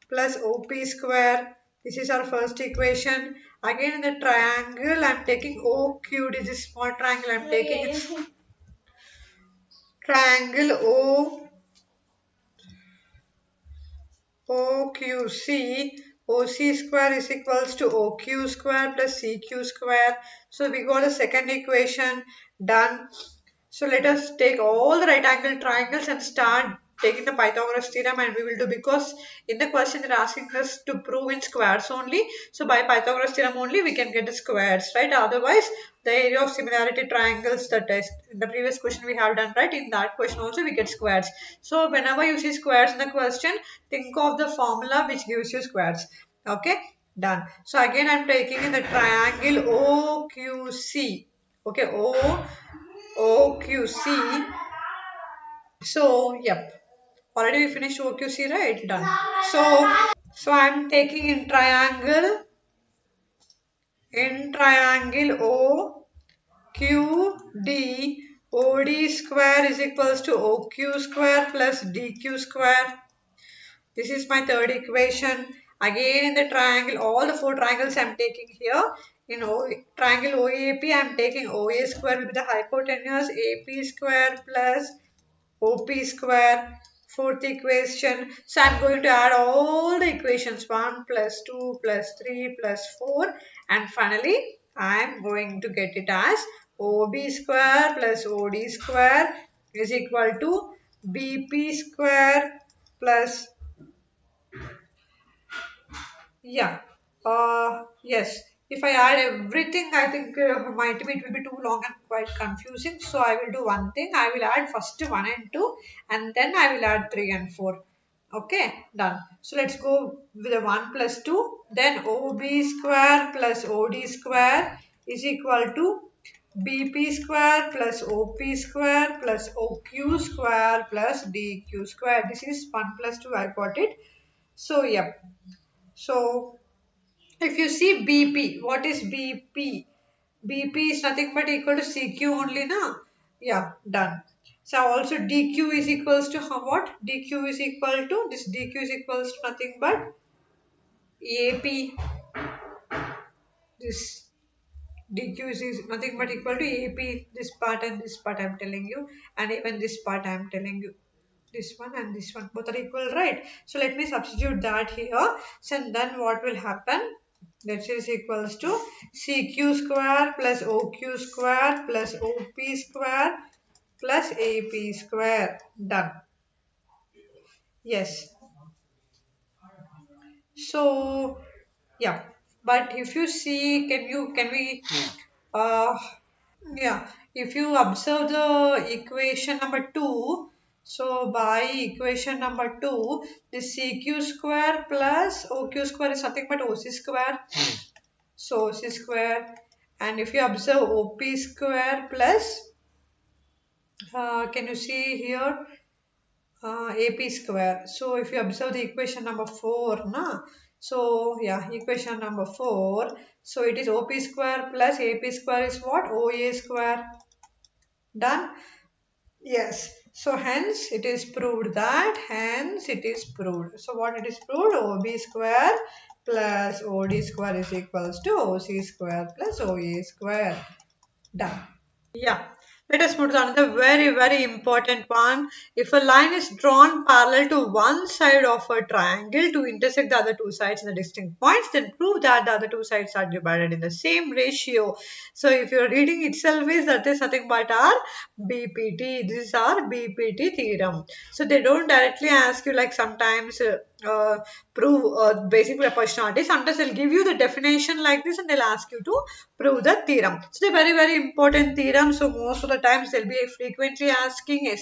plus OP square. This is our first equation. Again in the triangle, I'm taking OQD, this small triangle I'm taking. It's triangle OQC. OC square is equals to OQ square plus CQ square. So we got the second equation. Done. So let us take all the right angle triangles and start taking the Pythagoras theorem, and we will do, because in the question they're asking us to prove in squares only. So by Pythagoras theorem only we can get the squares, right? Otherwise the area of similarity triangles, the test in the previous question we have done, right? In that question also we get squares. So whenever you see squares in the question, think of the formula which gives you squares. Okay, done. So again I'm taking in the triangle OQC. Okay, OQC. So, yep. Already we finished OQC, right? Done. So I'm taking in triangle OQD. OD square is equals to OQ square plus DQ square. This is my third equation. Again in the triangle, all the four triangles I'm taking here. In triangle OAP, I'm taking OA square will be the hypotenuse, AP square plus OP square. Fourth equation. So I'm going to add all the equations 1 plus 2 plus 3 plus 4, and finally I'm going to get it as OB square plus OD square is equal to BP square plus, yeah, yes. If I add everything, I think it will be too long and quite confusing. So I will do one thing. I will add first 1 and 2, and then I will add 3 and 4. Okay, done. So let's go with the 1 plus 2. Then OB square plus OD square is equal to BP square plus OP square plus OQ square plus DQ square. This is 1 plus 2. I got it. So, yep. So if you see BP, what is BP? BP is nothing but equal to CQ only, na? Yeah, done. So also DQ is equals to what? DQ is equal to, this DQ is equals to nothing but AP. This DQ is nothing but equal to AP, this part and this part I'm telling you, and even this part I'm telling you. This one and this one both are equal, right? So let me substitute that here. So then what will happen? That is equals to CQ square plus OQ square plus OP square plus AP square. Done. Yes. So yeah, but if you see, can we uh yeah, if you observe the equation number 2, so by equation number 2, the CQ square plus OQ square is nothing but OC square. So OC square, and if you observe OP square plus, can you see here, AP square. So if you observe the equation number 4, na? So yeah, equation number 4. So it is OP square plus AP square is what? OA square. Done? Yes. So hence it is proved that, hence it is proved. So what it is proved? OB square plus OD square is equals to OC square plus OA square. Done. Yeah. Let us move to another very important one. If a line is drawn parallel to one side of a triangle to intersect the other two sides in the distinct points, then prove that the other two sides are divided in the same ratio. So if your reading itself is that is nothing but our BPT. This is our BPT theorem. So they don't directly ask you like sometimes prove basic proportionality. Sometimes they'll give you the definition like this and they'll ask you to prove the theorem. It's a very important theorem. So most of the times they'll be frequently asking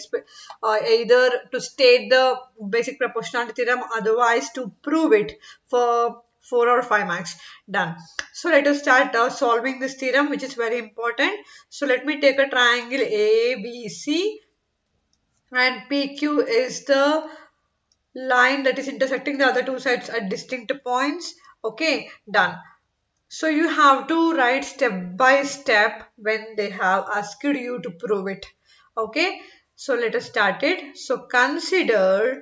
either to state the basic proportionality theorem, otherwise to prove it for 4 or 5 marks. Done. So let us start solving this theorem, which is very important. So let me take a triangle ABC, and PQ is the line that is intersecting the other two sides at distinct points. Okay, done. So you have to write step by step when they have asked you to prove it. Okay, so let us start it. So consider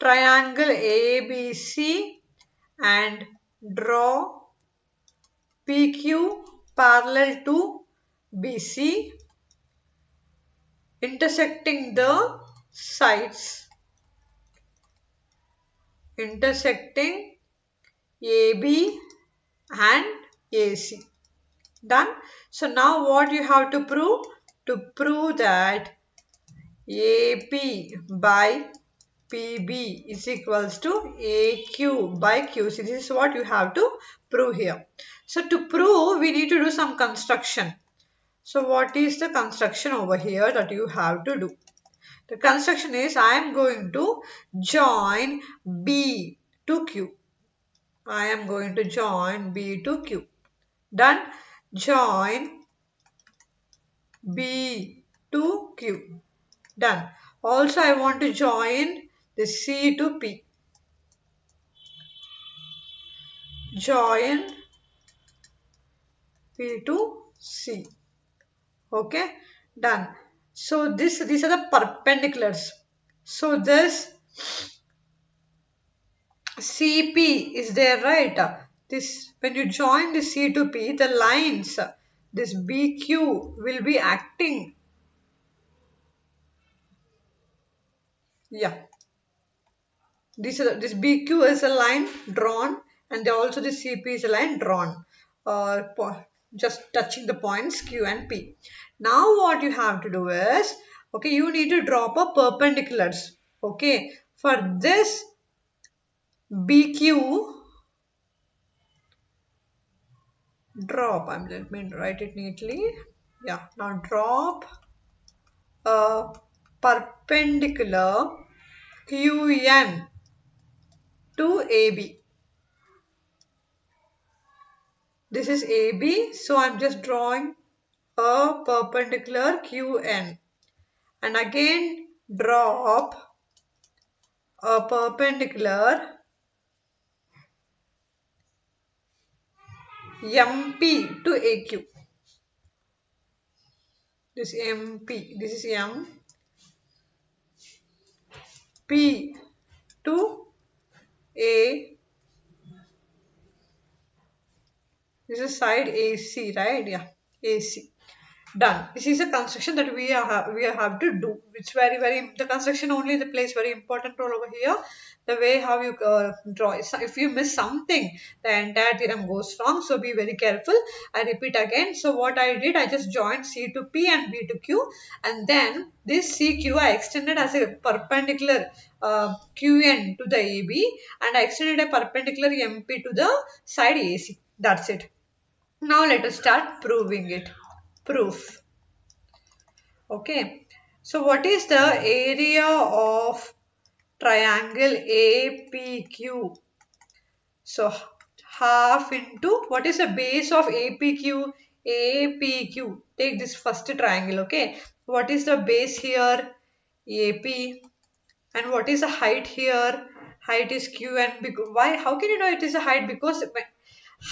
triangle ABC and draw PQ parallel to BC, intersecting the sides, intersecting AB and AC. Done. So now what you have to prove? To prove that AP by PB is equals to AQ by QC. This is what you have to prove here. So to prove, we need to do some construction. So what is the construction over here that you have to do? The construction is, I am going to join B to Q. I am going to join B to Q. Done. Join B to Q. Done. Also, I want to join the C to P. Join P to C. Okay. Done. So these are the perpendiculars. So this CP is there, right? This, when you join the C to P, the lines, this BQ will be acting. Yeah. This BQ is a line drawn, and also the CP is a line drawn. Just touching the points Q and P. Now what you have to do is, okay, you need to drop a perpendiculars. Okay. For this BQ, drop, let me write it neatly. Yeah, now drop a perpendicular QN to AB. This is AB, so I'm just drawing a perpendicular QN, and again drop a perpendicular MP to AQ. This MP, this is MP to A. This is side AC, right? Yeah, AC. Done. This is a construction that we have to do. It's very the construction only the plays very important role over here. The way how you draw. So if you miss something, the entire theorem goes wrong. So be very careful. I repeat again. So what I did, I just joined C to P and B to Q, and then this CQ I extended as a perpendicular QN to the AB, and I extended a perpendicular MP to the side AC. That's it. Now let us start proving it. Proof. Okay. So what is the area of triangle APQ? So half into, what is the base of APQ? APQ. Take this first triangle. Okay. What is the base here? AP. And what is the height here? Height is Q, and why? How can you know it is a height? Because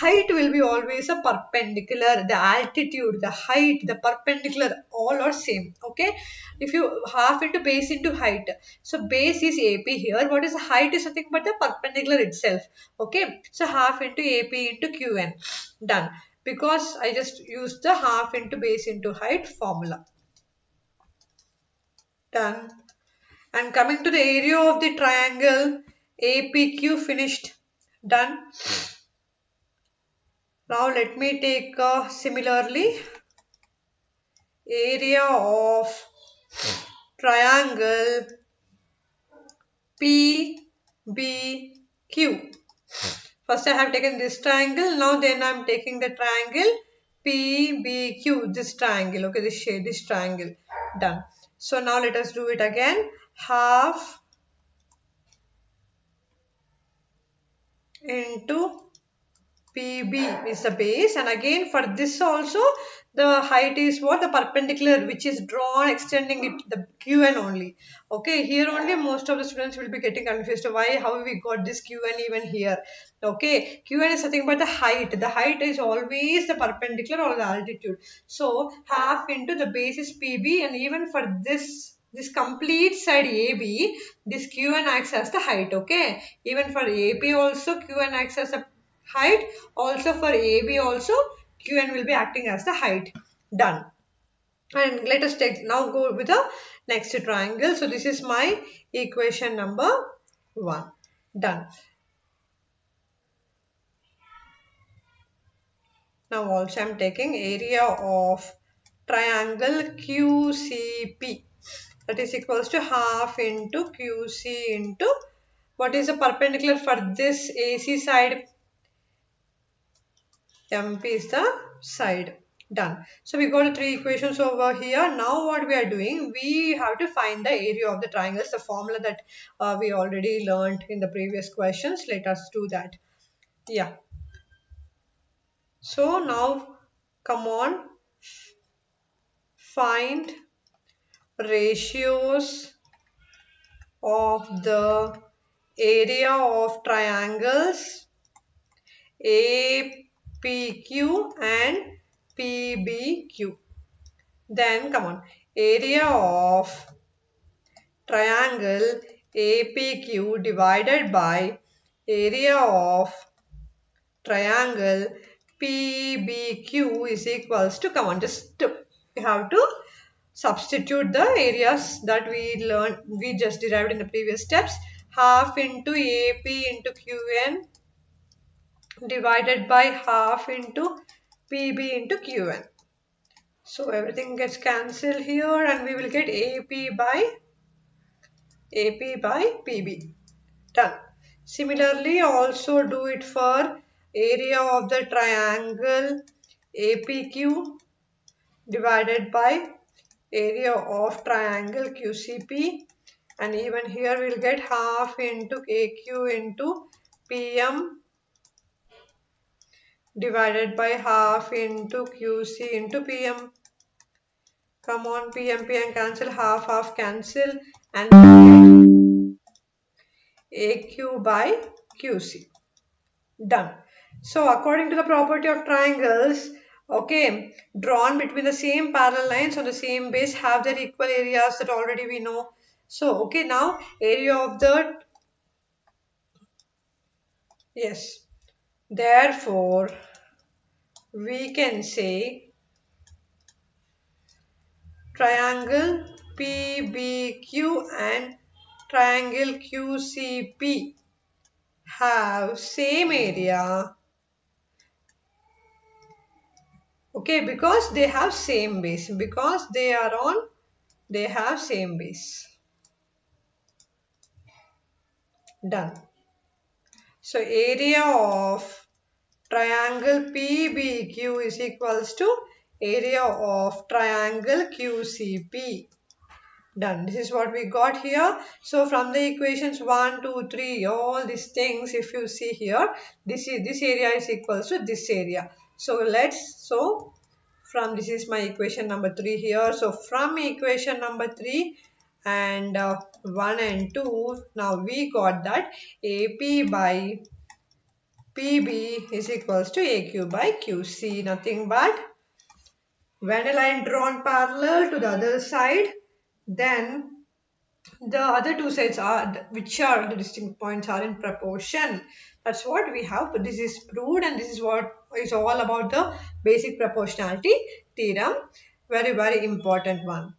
height will be always a perpendicular. The altitude, the height, the perpendicular, all are same. Okay. If you half into base into height, so base is AP here. What is the height is nothing but the perpendicular itself. Okay. So half into AP into QN. Done. because I just used the half into base into height formula. Done. And coming to the area of the triangle APQ, finished. Done. Now let me take similarly area of triangle PBQ. First I have taken this triangle, now then I am taking the triangle PBQ, this triangle, okay, this shade, this triangle. Done. So now let us do it again. Half into PB is the base, and again for this also the height is what, the perpendicular which is drawn extending it the QN only. Okay, here only most of the students will be getting confused why, how we got this QN even here. Okay, QN is nothing but the height is always the perpendicular or the altitude. So half into the base is PB, and even for this complete side AB, this QN acts as the height. Okay, even for AB also QN acts as a height, also for AB also QN will be acting as the height. Done. And let us take now go with the next triangle. So this is my equation number 1. Done. Now also I am taking area of triangle QCP, that is equals to half into QC into what is the perpendicular for this AC side, MP is the side. Done. So we got 3 equations over here. Now what we are doing, we have to find the area of the triangles, the formula that we already learned in the previous questions. Let us do that. Yeah. So now come on, find ratios of the area of triangles APQ and PBQ. Then come on, area of triangle APQ divided by area of triangle PBQ is equals to, come on, just we have to substitute the areas that we just derived in the previous steps. Half into AP into QN divided by half into PB into QN. So everything gets cancelled here and we will get AP by PB. Done. Similarly, also do it for area of the triangle APQ divided by area of triangle QCP, and even here we'll get half into AQ into PM divided by half into QC into PM. Come on, PM cancel, half cancel, and AQ by QC. Done. So according to the property of triangles, okay, drawn between the same parallel lines on the same base have their equal areas, that already we know. So okay, now area of the, yes, therefore we can say triangle PBQ and triangle QCP have same area, okay, because they have same base, because they have same base. Done. So area of triangle PBQ is equals to area of triangle QCP. Done. This is what we got here. So from the equations 1, 2, 3, all these things, if you see here, this area is equals to this area. So from this is my equation number 3 here. So from equation number 3 and 1 and 2, now we got that AP by PB is equals to AQ by QC. Nothing but when a line drawn parallel to the other side, then The other two sides are, which are the distinct points are in proportion. That's what we have. But this is proved, and this is what is all about the basic proportionality theorem. Very, very important one.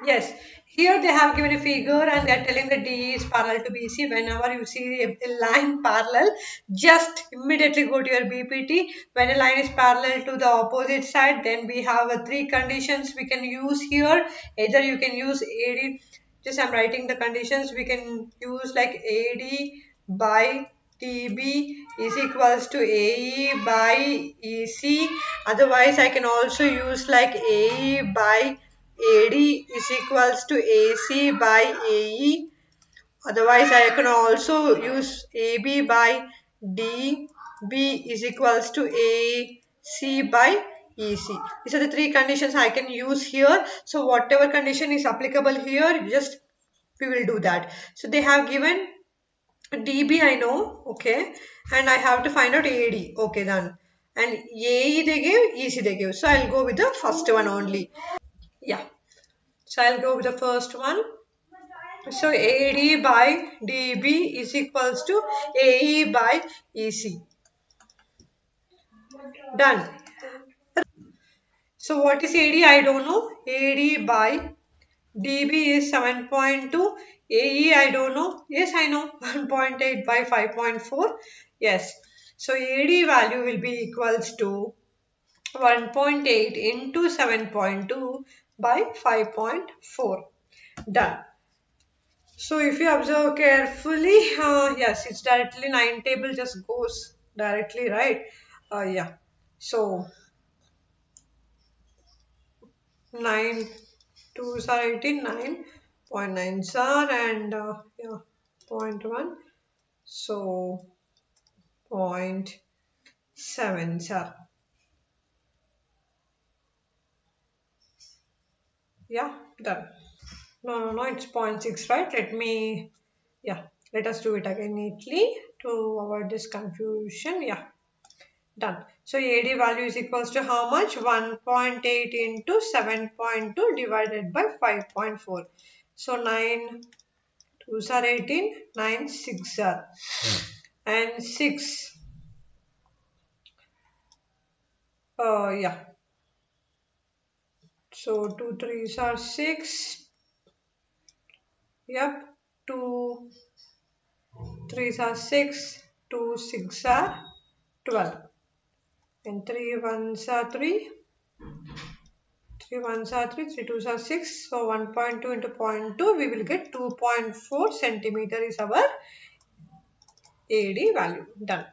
Yes, here they have given a figure and they are telling that D is parallel to BC. Whenever you see a line parallel, just immediately go to your BPT. When a line is parallel to the opposite side, then we have three conditions we can use here. Either you can use AD, just I'm writing the conditions, we can use like AD by TB is equals to AE by EC. Otherwise, I can also use like AE by AD is equals to AC by AE. Otherwise, I can also use AB by DB is equals to AC by EC. These are the three conditions I can use here. So whatever condition is applicable here, just we will do that. So they have given DB, I know, okay, and I have to find out AD, okay, done. And AE they gave, EC they gave. So I'll go with the first one only. Yeah. So I'll go with the first one. So AD by DB is equals to AE by EC. Done. So what is AD? I don't know. AD by DB is 7.2. AE I don't know. Yes, I know. 1.8 by 5.4. Yes. So AD value will be equals to 1.8 into 7.2 by 5.4. Done. So if you observe carefully, yes, it's directly 9 table just goes directly, right? Yeah. So 9 2s are 18, 9.9s are and yeah, point 1. So point 7s are. Yeah, done. No, it's point 0.6, right? Let us do it again neatly to avoid this confusion. Yeah. Done. So AD value is equals to how much? 1.8 into 7.2 divided by 5.4. So 9 2s are 18, 9 6 are. And 6. Yeah. So 2 3s are 6. Yep. 2 3s are 6. 2 6 are 12. And 3 1s are 3. 3 1s are 3, 3 2s are 6. So 1.2 into 0.2, we will get 2.4 centimeter is our AD value. Done.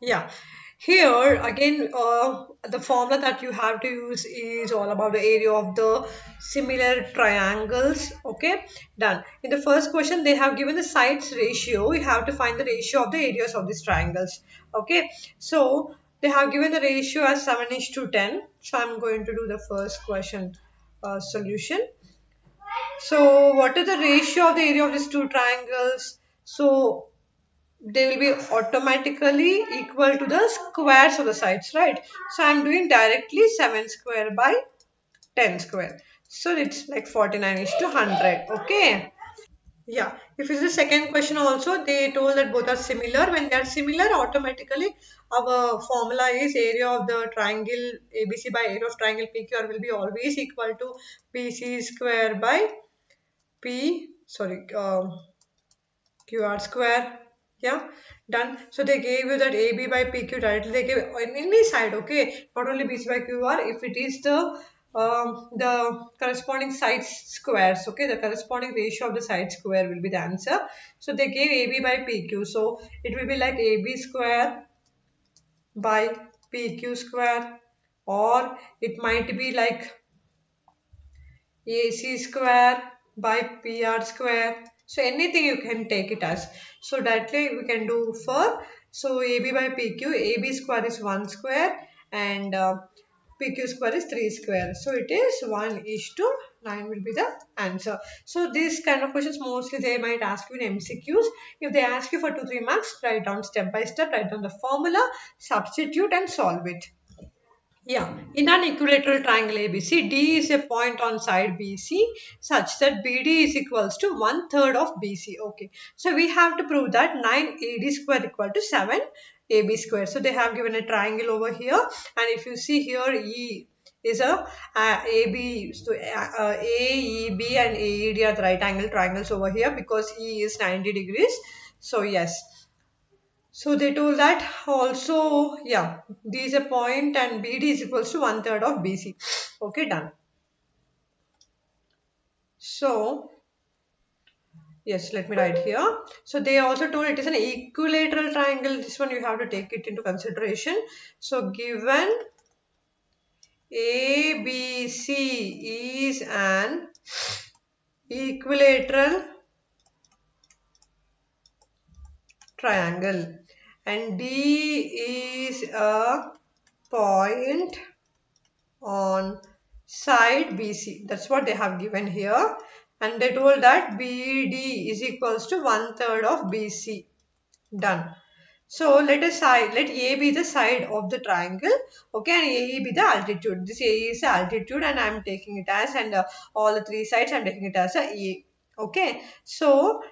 Yeah. Here again, the formula that you have to use is all about the area of the similar triangles. Okay, done. In the first question, they have given the sides ratio. You have to find the ratio of the areas of these triangles. Okay, so they have given the ratio as 7:10. So I'm going to do the first question solution. So what is the ratio of the area of these two triangles? So they will be automatically equal to the squares of the sides, right? So I'm doing directly 7 square by 10 square. So it's like 49 is to 100. Okay. Yeah. If it's the second question also, they told that both are similar. When they are similar, automatically our formula is area of the triangle ABC by area of triangle PQR will be always equal to PC square by QR square. Yeah, done. So they gave you that AB by PQ directly. They gave on any side, okay, not only BC by QR. If it is the corresponding sides squares, okay, the corresponding ratio of the side square will be the answer. So they gave AB by PQ. So it will be like AB square by PQ square, or it might be like AC square by PR square. So anything you can take it as. So directly we can do for, so AB by PQ, AB square is 1 square and PQ square is 3 square. So it is 1:9 will be the answer. So these kind of questions mostly they might ask you in MCQs. If they ask you for 2-3 marks, write down step by step, write down the formula, substitute and solve it. Yeah, in an equilateral triangle ABC, D is a point on side BC such that BD is equals to 1/3 of BC. Okay, so we have to prove that 9AD square equal to 7AB square. So they have given a triangle over here, and if you see here, E is a AB, so AEB and AED are the right angle triangles over here because E is 90 degrees. So yes. So they told that also, yeah, D is a point and BD is equals to 1/3 of BC. Okay, done. So, yes, let me write here. So they also told it is an equilateral triangle. This one you have to take it into consideration. So given ABC is an equilateral triangle and D is a point on side BC. That's what they have given here. And they told that BD is equals to 1/3 of BC. Done. So let A be the side of the triangle. Okay, and AE be the altitude. This AE is the altitude and I'm taking it as, and all the three sides I'm taking it as a E. Okay, so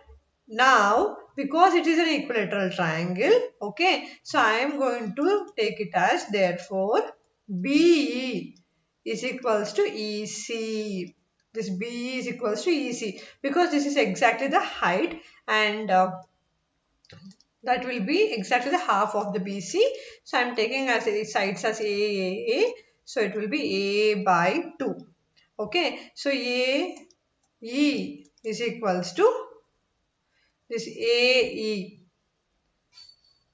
now because it is an equilateral triangle, okay, so I am going to take it as, therefore BE is equals to EC. This BE is equals to EC because this is exactly the height, and that will be exactly the half of the BC. So I am taking as sides as A. So it will be A by 2. Okay, so AE is equals to this AE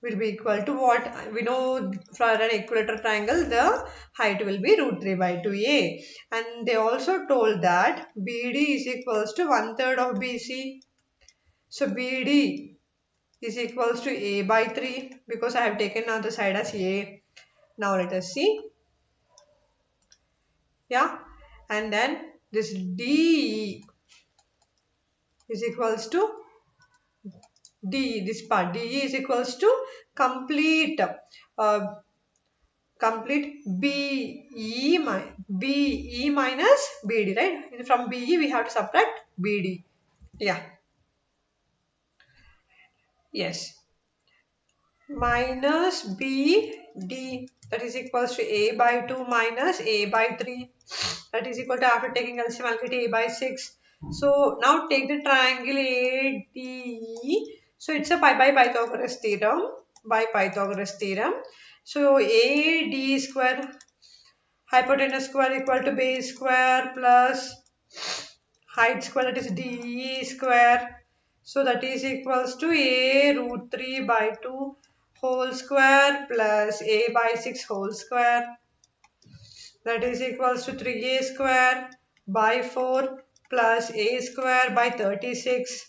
will be equal to what? We know for an equilateral triangle, the height will be root 3 by 2a. And they also told that BD is equals to 1/3 of BC. So BD is equals to a by 3 because I have taken now the side as a. Now let us see. Yeah. And then this DE is equals to D, this part DE is equals to complete complete BE minus BD, right? From BE we have to subtract BD. Yeah. Yes. Minus BD, that is equals to A by 2 minus A by 3. That is equal to, after taking LCM, I'll get A by 6. So now take the triangle ADE. So it's a pi by Pythagoras theorem. By Pythagoras theorem. So AD square, hypotenuse square equal to base square plus height square, that is DE square. So that is equals to A root 3 by 2 whole square plus A by 6 whole square. That is equals to 3A square by 4 plus A square by 36.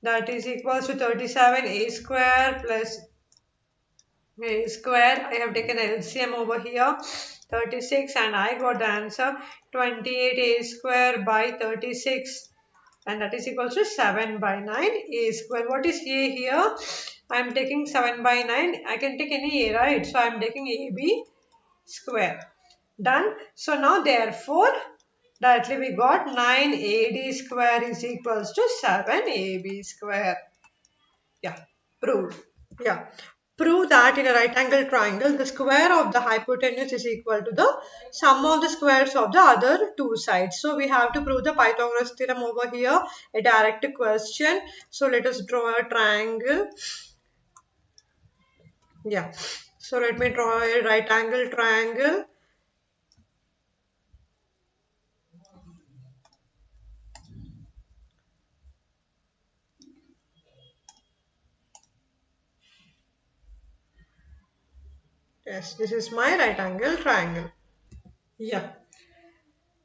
That is equals to 37A square plus A square. I have taken LCM over here, 36, and I got the answer 28A square by 36, and that is equals to 7 by 9 A square. What is A here? I am taking 7 by 9. I can take any A, right? So I am taking AB square. Done. So now therefore directly we got 9AD square is equals to 7AB square. Yeah, proved. Yeah. Prove that in a right angle triangle, the square of the hypotenuse is equal to the sum of the squares of the other two sides. So we have to prove the Pythagoras theorem over here, a direct question. So let us draw a triangle. Yeah. So let me draw a right angle triangle. Yes, this is my right angle triangle. Yeah.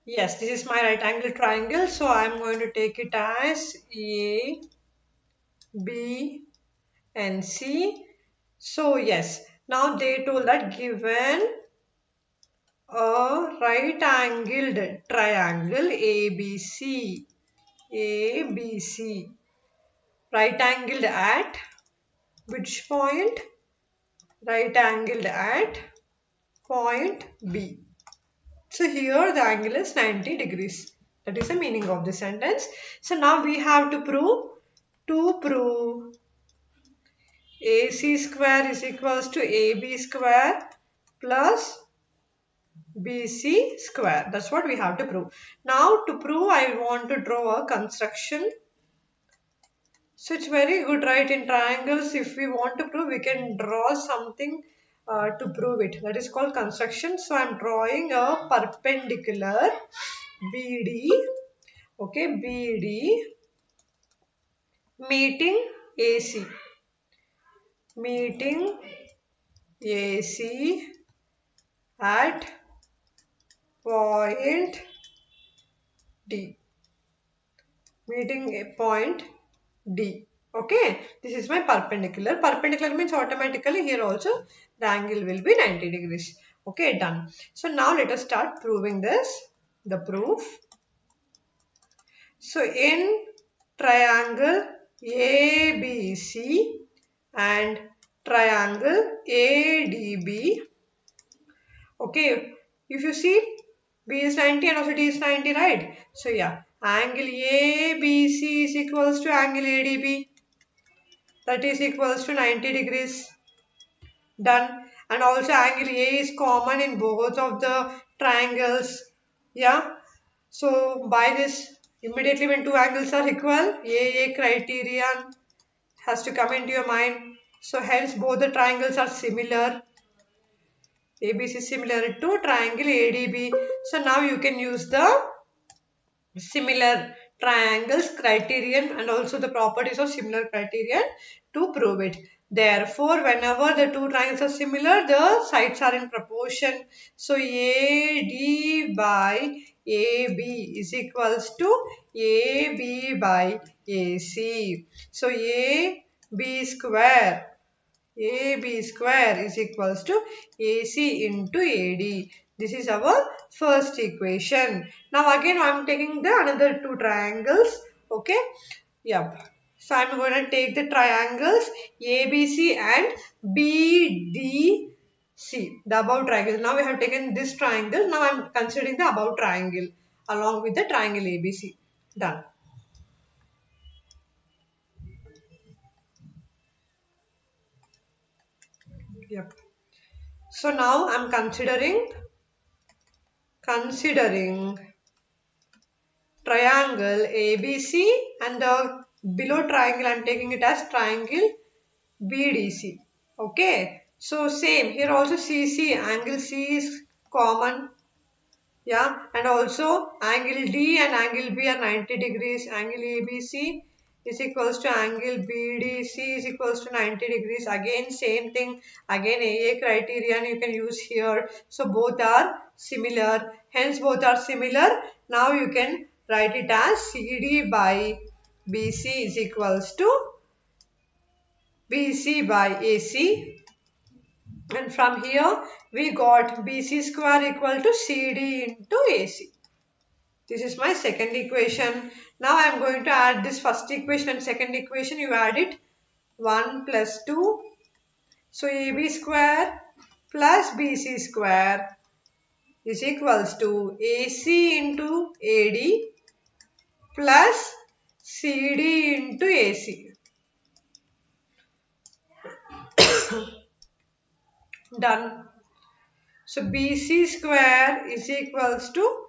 Yes, this is my right angle triangle. So I'm going to take it as A, B, and C. So yes, now they told that given a right angled triangle ABC, right angled at which point? Right angled at point B. So here the angle is 90 degrees. That is the meaning of the sentence. So now we have to prove AC square is equals to AB square plus BC square. That's what we have to prove. Now to prove, I want to draw a construction. So it's very good, right? In triangles, if we want to prove, we can draw something to prove it. That is called construction. So I'm drawing a perpendicular BD. Okay, BD meeting AC. Meeting AC at point D. Meeting a point D. Okay, this is my perpendicular. Perpendicular means automatically here also the angle will be 90 degrees. Okay, done. So now let us start proving this. The proof. So in triangle ABC and triangle ADB. Okay, if you see B is 90 and also D is 90, right? So yeah, angle ABC is equals to angle ADB. That is equals to 90 degrees. Done. And also angle A is common in both of the triangles. Yeah. So by this, immediately when two angles are equal, AA criterion has to come into your mind. So hence both the triangles are similar. ABC is similar to triangle ADB. So now you can use the similar triangles criterion and also the properties of similar criterion to prove it. Therefore, whenever the two triangles are similar, the sides are in proportion. So AD by AB is equals to AB by AC. So AB square is equals to AC into AD. This is our first equation. Now again I am taking the another two triangles. Okay. Yep. So I am going to take the triangles ABC and BDC. The above triangle. Now we have taken this triangle. Now I am considering the above triangle along with the triangle ABC. Done. Yep. So now I am considering triangle ABC and the below triangle I am taking it as triangle BDC. Okay. So same here also CC, angle C is common. Yeah. And also angle D and angle B are 90 degrees. Angle ABC is equals to angle BDC is equals to 90 degrees. Again same thing. Again AA criterion you can use here. So both are similar. Hence both are similar. Now you can write it as CD by BC is equals to BC by AC. And from here we got BC square equal to CD into AC. This is my second equation. Now I am going to add this first equation and second equation. You add it 1 plus 2. So AB square plus BC square is equals to AC into AD plus CD into AC. Done. So BC square is equals to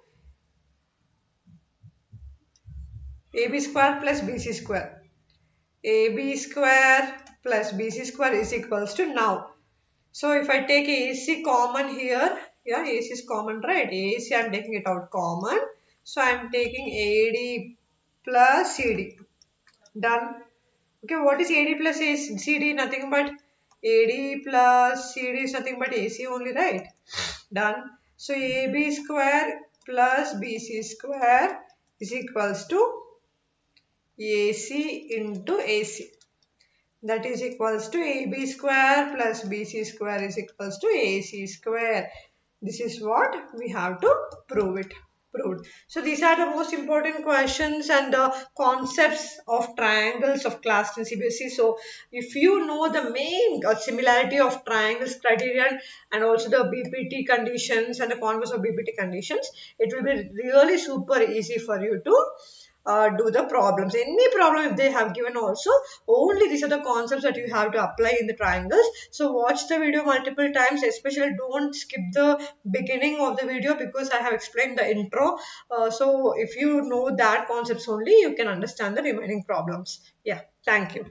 AB square plus BC square. AB square plus BC square is equals to now. So if I take AC common here, yeah, AC is common, right? AC I am taking it out common. So I am taking AD plus CD. Done. Okay, what is AD plus CD? Nothing but AD plus CD is nothing but AC only, right? Done. So AB square plus BC square is equals to AC into AC. That is equals to AB square plus BC square is equals to AC square. This is what we have to prove it. proved. So these are the most important questions and the concepts of triangles of class 10 CBSE. So if you know the main similarity of triangles criterion and also the BPT conditions and the converse of BPT conditions, it will be really super easy for you to do the problems. Any problem if they have given also, only these are the concepts that you have to apply in the triangles. So watch the video multiple times, especially don't skip the beginning of the video because I have explained the intro. So if you know that concepts only, you can understand the remaining problems. Yeah, thank you.